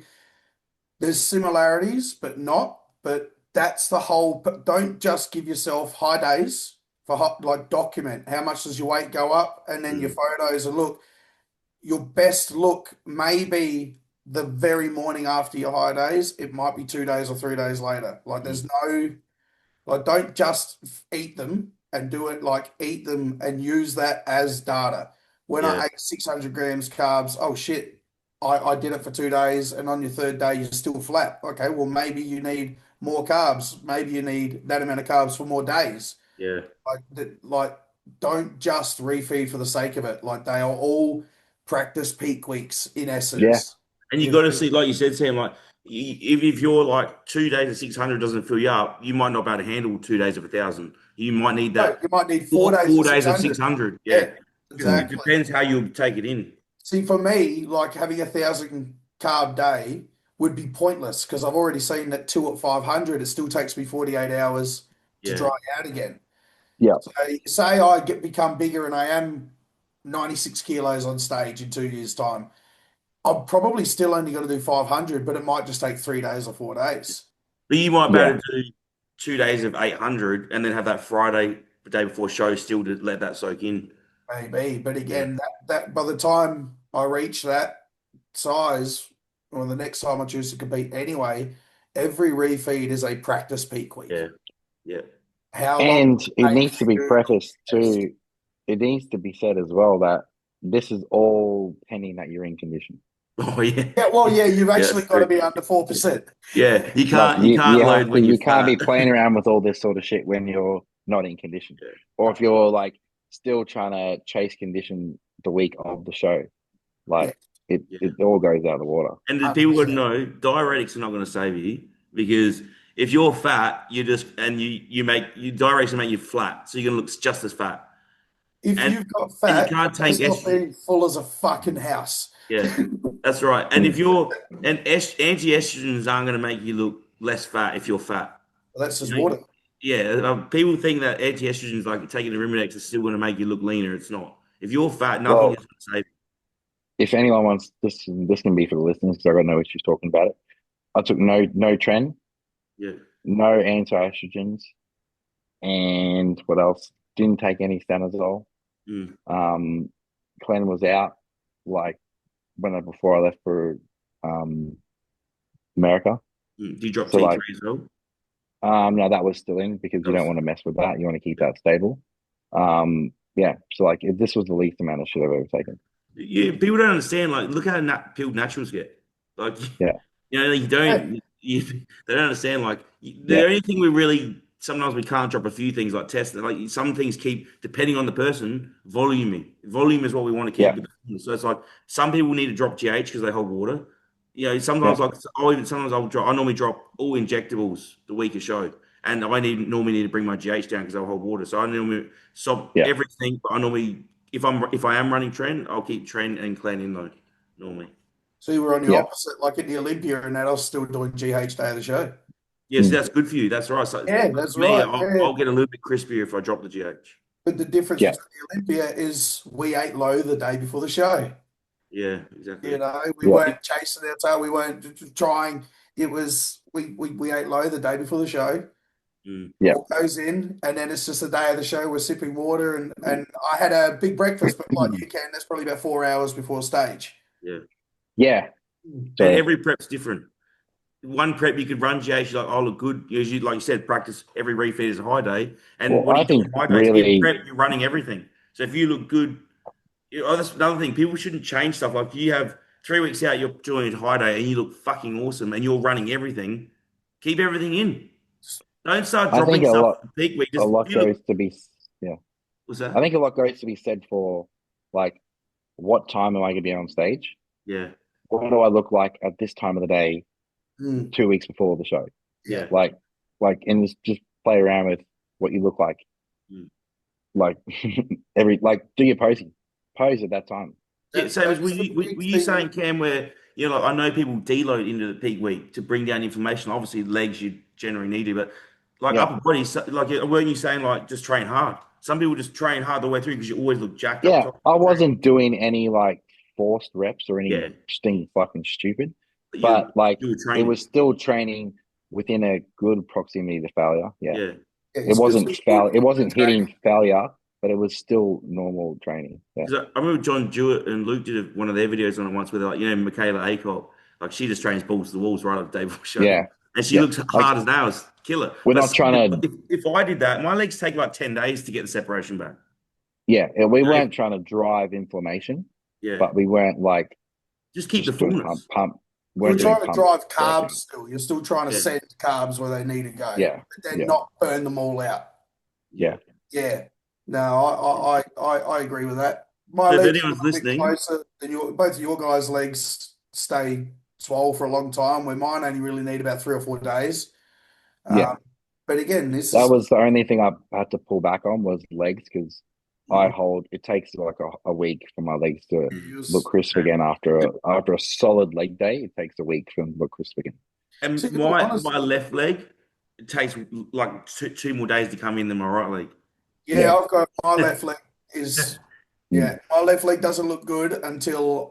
S1: there's similarities, but not. But that's the whole. But don't just give yourself high days for like document how much does your weight go up, and then your
S3: happens.
S1: photos and look. Your best look may be the very morning after your high days. It might be 2 days or 3 days later. Like
S3: Mm,
S1: there's no like don't just eat them and do it like eat them and use that as data. When
S3: yeah,
S1: I ate 600 grams carbs, oh shit, I did it for 2 days and on your third day you're still flat. Okay, well maybe you need more carbs. Maybe you need that amount of carbs for more days.
S3: yeah.
S1: Like don't just refeed for the sake of it. Like they are all practice peak weeks in
S2: yeah,
S1: essence.
S3: And you
S1: You
S3: got
S1: know,
S3: to see, like you said, Sam. Like if you're like 2 days of 600 doesn't fill you up, you might not be able to handle 2 days of 1,000. You might need
S1: no,
S3: that
S1: you might need four
S3: four,
S1: days
S3: four
S1: of
S3: days of
S1: 600.
S3: 600. Yeah,
S1: Yeah,
S3: because it
S1: exactly.
S3: depends how you take it in.
S1: See, for me, like having 1,000 carb day would be pointless because I've already seen that two at 500, it still takes me 48 hours to
S3: Yeah,
S1: dry out again.
S2: yeah,
S1: So say I become bigger and I am 96 kilos on stage in 2 years' time. I'm probably still only going to do 500, but it might just take 3 days or 4 days.
S3: but you might be
S2: yeah,
S3: able to do 2 days of 800 and then have that Friday, the day before show, still to let that soak in.
S1: Maybe, but
S3: Yeah,
S1: again, that by the time I reach that size, or the next time I choose to compete anyway, every refeed is a practice peak week.
S3: yeah, yeah.
S1: How long
S2: and
S1: does
S2: it
S1: it take
S2: needs to
S1: for
S2: be
S1: you?
S2: prefaced
S1: Yes.
S2: too. It needs to be said as well that this is all pending that you're in condition.
S3: Oh yeah,
S1: Yeah, well, yeah, you've
S3: yeah.
S1: actually
S3: That's
S1: got to
S3: true.
S1: be under 4%.
S3: Yeah,
S2: Like
S3: you can't
S2: you
S3: load
S2: have to
S3: when you're
S2: you can't be
S3: fat.
S2: playing around with all this sort of shit when you're not in condition,
S3: Yeah,
S2: or if you're like still trying to chase condition the week of the show.
S1: Yeah,
S2: Like
S3: yeah.
S2: it all goes out of the water.
S3: And the people got to
S1: 100%.
S3: know diuretics are not going to save you because if you're fat, you just and you make you diuretics will make you flat, so you're going to look just as fat.
S1: If
S3: And
S1: you've got
S3: and you
S1: fat,
S3: can't
S1: make
S3: take
S1: yourself
S3: estrogen.
S1: be full as a fucking house.
S3: Yeah, that's right. And if
S2: Mm.
S3: you're and anti-estrogens aren't going to make you look less fat if you're fat.
S1: Well, that's
S3: You
S1: just
S3: know,
S1: water.
S3: yeah. People think that anti-estrogens like taking the Arimidex is still going to make you look leaner. It's not. If you're fat, nothing is
S2: Well,
S3: going to save
S2: if anyone wants this can be for the listeners because I got no issues talking about it. I took no tren,
S3: you. Yeah.
S2: no anti-estrogens, and what else? Didn't take any stanozol.
S3: Mm.
S2: Glenn was out like before I left for um America.
S3: Mm. Do you drop
S2: So like
S3: T3 as well?
S2: no, that was still in because
S3: That
S2: you don't
S3: was,
S2: want to mess with that. You want to keep that stable. Yeah. So like this was the least amount of shit I've ever taken.
S3: yeah, people don't understand. Like, look how peeled naturals get. Like,
S2: Yeah.
S3: you know, you
S1: Yeah.
S3: don't. They don't understand. Like,
S2: Yeah.
S3: the only thing we really sometimes we can't drop a few things like test. Like, some things keep depending on the person. Volume. Volume is what we want to keep
S2: Yeah.
S3: with the performance. So it's like some people need to drop GH because they hold water. You know,
S2: Yeah.
S3: sometimes like sometimes I'll drop. I normally drop all injectables the week of show, and normally need to bring my GH down because they'll hold water. So I normally stop
S2: Yeah.
S3: everything, but I normally if I am running trend, I'll keep trend and clan in though normally.
S1: So you were on the
S2: Yeah.
S1: opposite, like at the Olympia and that, I was still doing GH day of the show.
S3: Yes,
S2: Mm.
S3: that's good for you. That's right. So
S1: Yeah,
S3: for
S1: that's
S3: me,
S1: right. Yeah.
S3: I'll get a little bit crispier if I drop the GH.
S1: But the difference
S2: Yeah.
S1: between the Olympia is we ate low the day before the show.
S3: Yeah, exactly.
S1: We
S2: Yeah.
S1: weren't chasing our tail. We weren't trying. It was we ate low the day before the show.
S3: Mm,
S2: Yeah.
S1: All goes in, and then it's just the day of the show. We're sipping water, and I had a big breakfast, but like you can, that's probably about 4 hours before stage.
S3: yeah.
S2: Yeah.
S3: And
S2: So
S3: every prep's different. One prep you could run GH, you're like, oh, look good. Usually, like you said, practice every refeed is a high day. And
S2: well
S3: what do
S2: I
S3: you do
S2: think
S3: on high days? In
S2: really
S3: prep, you're running everything. So if you look good, oh, that's another thing. People shouldn't change stuff. Like you have 3 weeks out, you're doing a high day, and you look fucking awesome, and you're running everything. Keep everything in. Don't start
S2: I think
S3: dropping stuff at the peak week.
S2: a
S3: Just
S2: lot
S3: you look.
S2: goes to be yeah.
S3: What's
S2: I
S3: that?
S2: think a lot goes to be said for like what time am I gonna be on stage?
S3: Yeah,
S2: What do I look like at this time of the day
S1: Mm,
S2: 2 weeks before the show?
S1: yeah.
S3: yeah.
S2: Like and just play around with what you look like.
S3: Mm.
S2: Like do your posing. Pose at that time.
S3: Yeah, same as
S1: That's the
S3: were
S1: big
S3: you
S1: thing.
S3: saying, Cam, where you know, like I know people deload into the peak week to bring down inflammation. Obviously, legs you generally need to, but like
S2: Yeah.
S3: upper body, like weren't you saying like just train hard? Some people just train hard the way through because you always look jacked up
S2: Yeah.
S3: top.
S2: I wasn't doing any like forced reps or
S3: Yeah,
S2: anything fucking stupid.
S3: but
S2: But like
S3: you were
S2: it
S3: training.
S2: was still training within a good proximity to failure. Yeah.
S3: Yeah,
S1: Yeah,
S2: It
S1: it's
S2: wasn't
S1: still good
S2: It wasn't
S1: training.
S2: hitting failure, but it was still normal training. Yeah.
S3: because I remember John Jewett and Luke did one of their videos on it once, where they're like, you know, Michaela Acol, like she just trains balls to the walls right up the day before show,
S2: Yeah.
S3: and she
S2: Yeah.
S3: looks
S2: Like
S3: hard as nails, killer.
S2: we're
S3: But
S2: not trying to
S3: if I did that, my legs take like 10 days to get the separation back.
S2: we
S3: You know,
S2: weren't trying to drive inflammation,
S3: yeah,
S2: but we weren't like
S3: just keep the
S2: just doing
S3: fullness.
S2: pump. We
S1: You're
S2: weren't doing
S1: trying to
S2: pump
S1: drive carbs
S2: working.
S1: still. You're still trying to
S3: Yeah,
S1: send carbs where they need to go,
S2: Yeah.
S1: but then
S2: Yeah.
S1: not burn them all out.
S3: yeah.
S2: Yeah.
S1: Yeah. No, I agree with that. My
S3: So if
S1: legs are
S3: anyone's
S1: a bit
S3: listening,
S1: closer than both of your guys' legs stay swole for a long time, where mine only really need about 3 or 4 days.
S2: Yeah.
S1: Um, but again, this
S2: That
S1: is
S2: was the only thing I had to pull back on was legs because
S3: mm,
S2: it takes like a week for my legs to
S1: it
S2: look
S1: was,
S2: crisp again after a solid leg day. It takes a week for them to look crisp again.
S1: to
S3: and
S1: be honest,
S3: my left leg, it takes like two more days to come in than my right leg.
S1: yeah,
S2: Yeah.
S1: I've got my left leg is
S2: Mm.
S1: yeah, my left leg doesn't look good until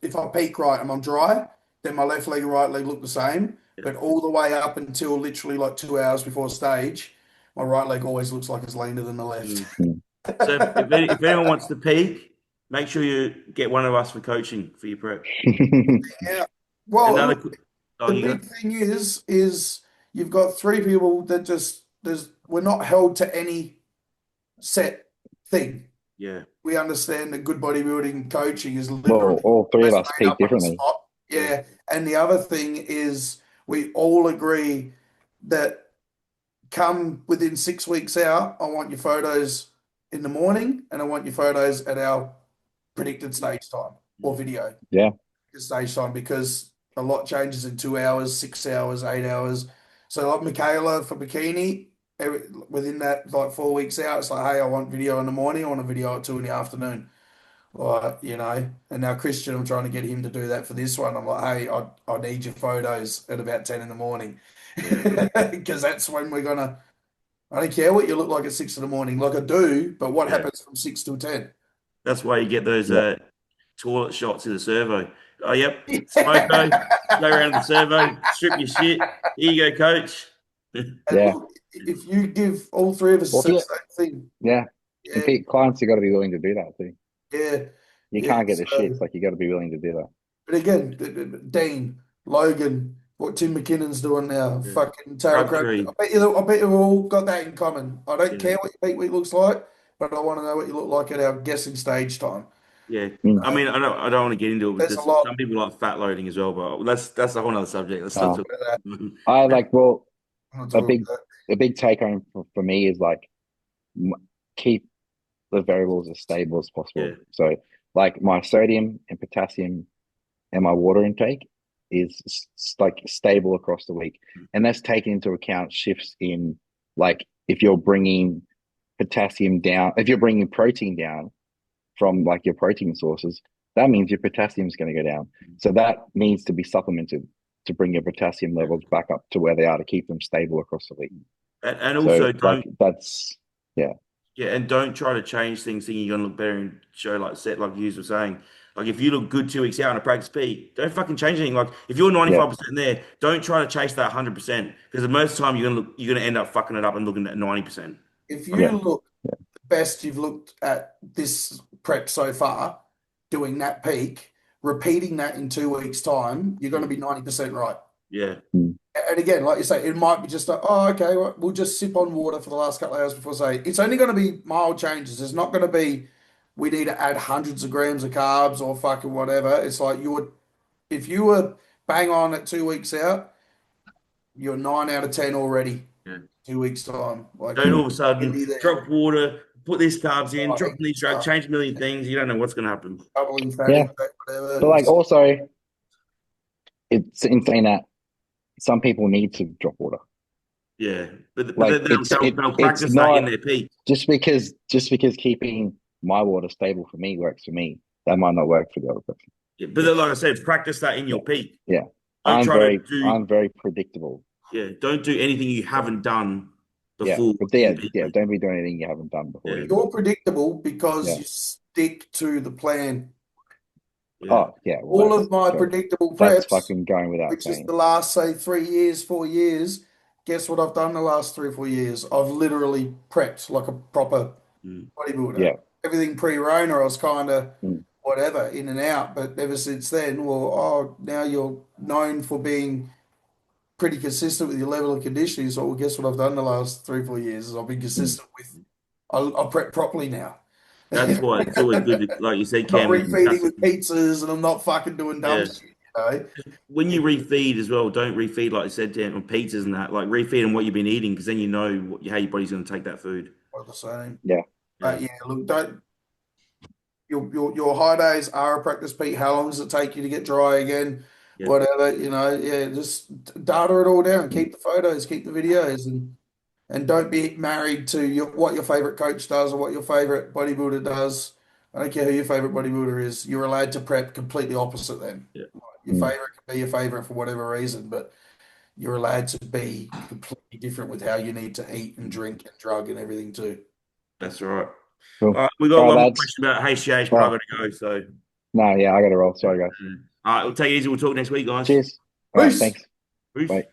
S1: if I peak right and I'm dry, then my left leg and right leg look the same.
S3: Yeah.
S1: But all the way up until literally like 2 hours before stage, my right leg always looks like it's leaner than the left.
S3: Mm.
S2: Mm.
S3: So if anyone wants to peak, make sure you get one of us for coaching for your prep.
S1: Yeah. Well,
S3: Another,
S1: look,
S3: oh,
S1: the
S3: you go.
S1: big thing is you've got three people that just we're not held to any set thing.
S3: Yeah,
S1: We understand that good bodybuilding coaching is
S2: Well,
S1: literally
S2: all three of
S1: almost
S2: us
S1: made
S2: peak
S1: up on the
S2: differently.
S1: spot.
S3: yeah,
S1: Yeah. And the other thing is we all agree that come within 6 weeks out, I want your photos in the morning and I want your photos at our predicted stage time or
S3: mm,
S1: video
S2: Yeah.
S1: stage time because a lot changes in 2 hours, 6 hours, 8 hours. So like Michaela for bikini, within that like 4 weeks out, it's like, hey, I want video in the morning, I want a video at 2 in the afternoon. Like, and now Christian, I'm trying to get him to do that for this one. I'm like, hey, I need your photos at about 10 in the morning.
S3: yeah.
S1: Because that's when I don't care what you look like at 6 in the morning. Like I do, but what
S3: Yeah.
S1: happens from 6 till 10?
S3: That's why you get those
S2: Yeah.
S3: toilet shots in the servo. Oh, yep. Smoko,
S1: Yeah.
S3: go around the servo, strip your shit. Here you go, coach.
S1: And
S2: Yeah.
S1: look, if you give all three of us
S2: Well,
S1: the same thing,
S2: yeah.
S1: Yeah,
S2: clients have got to be willing to do that too.
S1: yeah,
S2: You
S1: yeah.
S2: can't get the shits.
S1: So,
S2: Like you got to be willing to do that.
S1: but again, Dean, Logan, what Tim McKinnon's doing now,
S3: Yeah.
S1: fucking Taylor
S3: Crabtree.
S1: Crabtree. I bet you all got that in common. I don't
S3: Yeah.
S1: care what your peak week looks like, but I want to know what you look like at our guessing stage time.
S3: Yeah.
S2: Mm.
S3: I mean, I don't want to get into it
S1: There's a
S3: because
S1: lot.
S3: some people like fat loading as well, but that's a whole other subject. Let's not
S2: Uh,
S3: talk
S1: Of that.
S3: about it.
S2: I like well
S1: I'm not
S2: a
S1: talking
S2: big
S1: about
S2: a big take home for me is like m- keep the variables as stable as
S3: Yeah.
S2: possible. So like my sodium and potassium and my water intake is like stable across the week, and that's taking into account shifts in like if you're bringing potassium down, if you're bringing protein down from like your protein sources, that means your potassium is going to go down. So that needs to be supplemented to bring your potassium
S3: Yeah.
S2: levels back up to where they are to keep them stable across the week.
S3: And
S2: So
S3: also
S2: like
S3: don't
S2: that's yeah.
S3: Yeah, and don't try to change things thinking you're gonna look better and show like set like you were saying. Like if you look good 2 weeks out on a practice peak, don't fucking change anything. Like if you're
S2: Yeah,
S3: 95% there, don't try to chase that 100% because most of the time you're gonna end up fucking it up and looking at 90%.
S1: if
S3: Like
S1: you
S2: yeah,
S1: look the best you've looked at this prep so far, doing that peak, repeating that in 2 weeks' time, you're going to be 90% right.
S3: yeah,
S2: mm,
S1: And again, like you say, it might be just like, oh, okay, well, we'll just sip on water for the last couple of hours before say it's only going to be mild changes. It's not going to be we need to add hundreds of grams of carbs or fucking whatever. It's like you would if you were bang on at 2 weeks out, you're 9 out of 10 already.
S3: yeah.
S1: 2 weeks time, like
S3: Don't
S1: you're
S3: all of a sudden
S1: really there.
S3: drop water, put these carbs in, drop
S1: Right,
S3: these drugs, change a million things. You don't know what's gonna happen.
S1: doubling fatty
S2: yeah.
S1: fat, whatever.
S2: But like also, it's insane that some people need to drop water.
S3: Yeah, but
S2: Like
S3: then they'll
S2: it's
S3: practice that in
S2: not
S3: their peak.
S2: just because keeping my water stable for me works for me. That might not work for the other person.
S3: Yeah, but then, like I said, practice that in
S2: Yeah,
S3: your peak.
S2: yeah.
S3: Don't try to do
S2: I'm very predictable.
S3: Yeah, don't do anything you haven't done
S2: Yeah,
S3: before
S2: but
S3: in
S2: yeah,
S3: peak
S2: yeah.
S3: week.
S2: Don't be doing anything you haven't done before
S3: Yeah,
S2: either.
S1: You're predictable because
S2: Yeah.
S1: you stick to the plan.
S3: yeah,
S2: Oh, yeah. Well,
S1: All of my predictable
S2: that's
S1: preps,
S2: fucking going without
S1: which is
S2: saying.
S1: the last, say, 3 years, 4 years, guess what I've done the last 3 or 4 years? I've literally prepped like a proper
S3: mm,
S1: bodybuilder.
S2: Yeah.
S1: Everything pre-Rona, I was kind of
S2: Mm,
S1: whatever, in and out. But ever since then, well, oh, now you're known for being pretty consistent with your level of conditioning. So, well, guess what I've done the last 3 or 4 years is I've been
S2: mm,
S1: consistent with, I prep properly now.
S3: that's why it's always good. Like you said,
S1: Not
S3: Cam, with
S1: refeeding with
S3: potassium.
S1: pizzas and I'm not fucking doing dumb
S3: Yeah,
S1: shit, you know.
S3: when you
S1: It's
S3: refeed as well, don't refeed like I said, Cam, on pizzas and that. Like refeed on what you've been eating because then you know how your body's going to take that food.
S1: all the same.
S2: yeah.
S3: Yeah,
S1: But yeah, look, don't your high days are a practice peak. How long does it take you to get dry again?
S3: yeah,
S1: Whatever, you know, yeah, just data it all down,
S2: Mm,
S1: keep the photos, keep the videos, and don't be married to what your favorite coach does or what your favorite bodybuilder does. I don't care who your favorite bodybuilder is. You're allowed to prep completely opposite them.
S3: yeah.
S1: Your
S2: mm,
S1: favorite can be your favorite for whatever reason, but you're allowed to be completely different with how you need to eat and drink and drug and everything too.
S3: That's all right. All
S2: cool.
S3: right, we got
S2: All right,
S3: one more
S2: lads.
S3: question about HGH, but I got
S2: Oh,
S3: to go. So,
S2: no, yeah, I got to roll. Sorry, guys.
S3: all right, we'll take it easy. We'll talk next week, guys.
S2: Cheers. All right,
S1: Peace.
S2: thanks.
S3: Peace.
S2: Bye.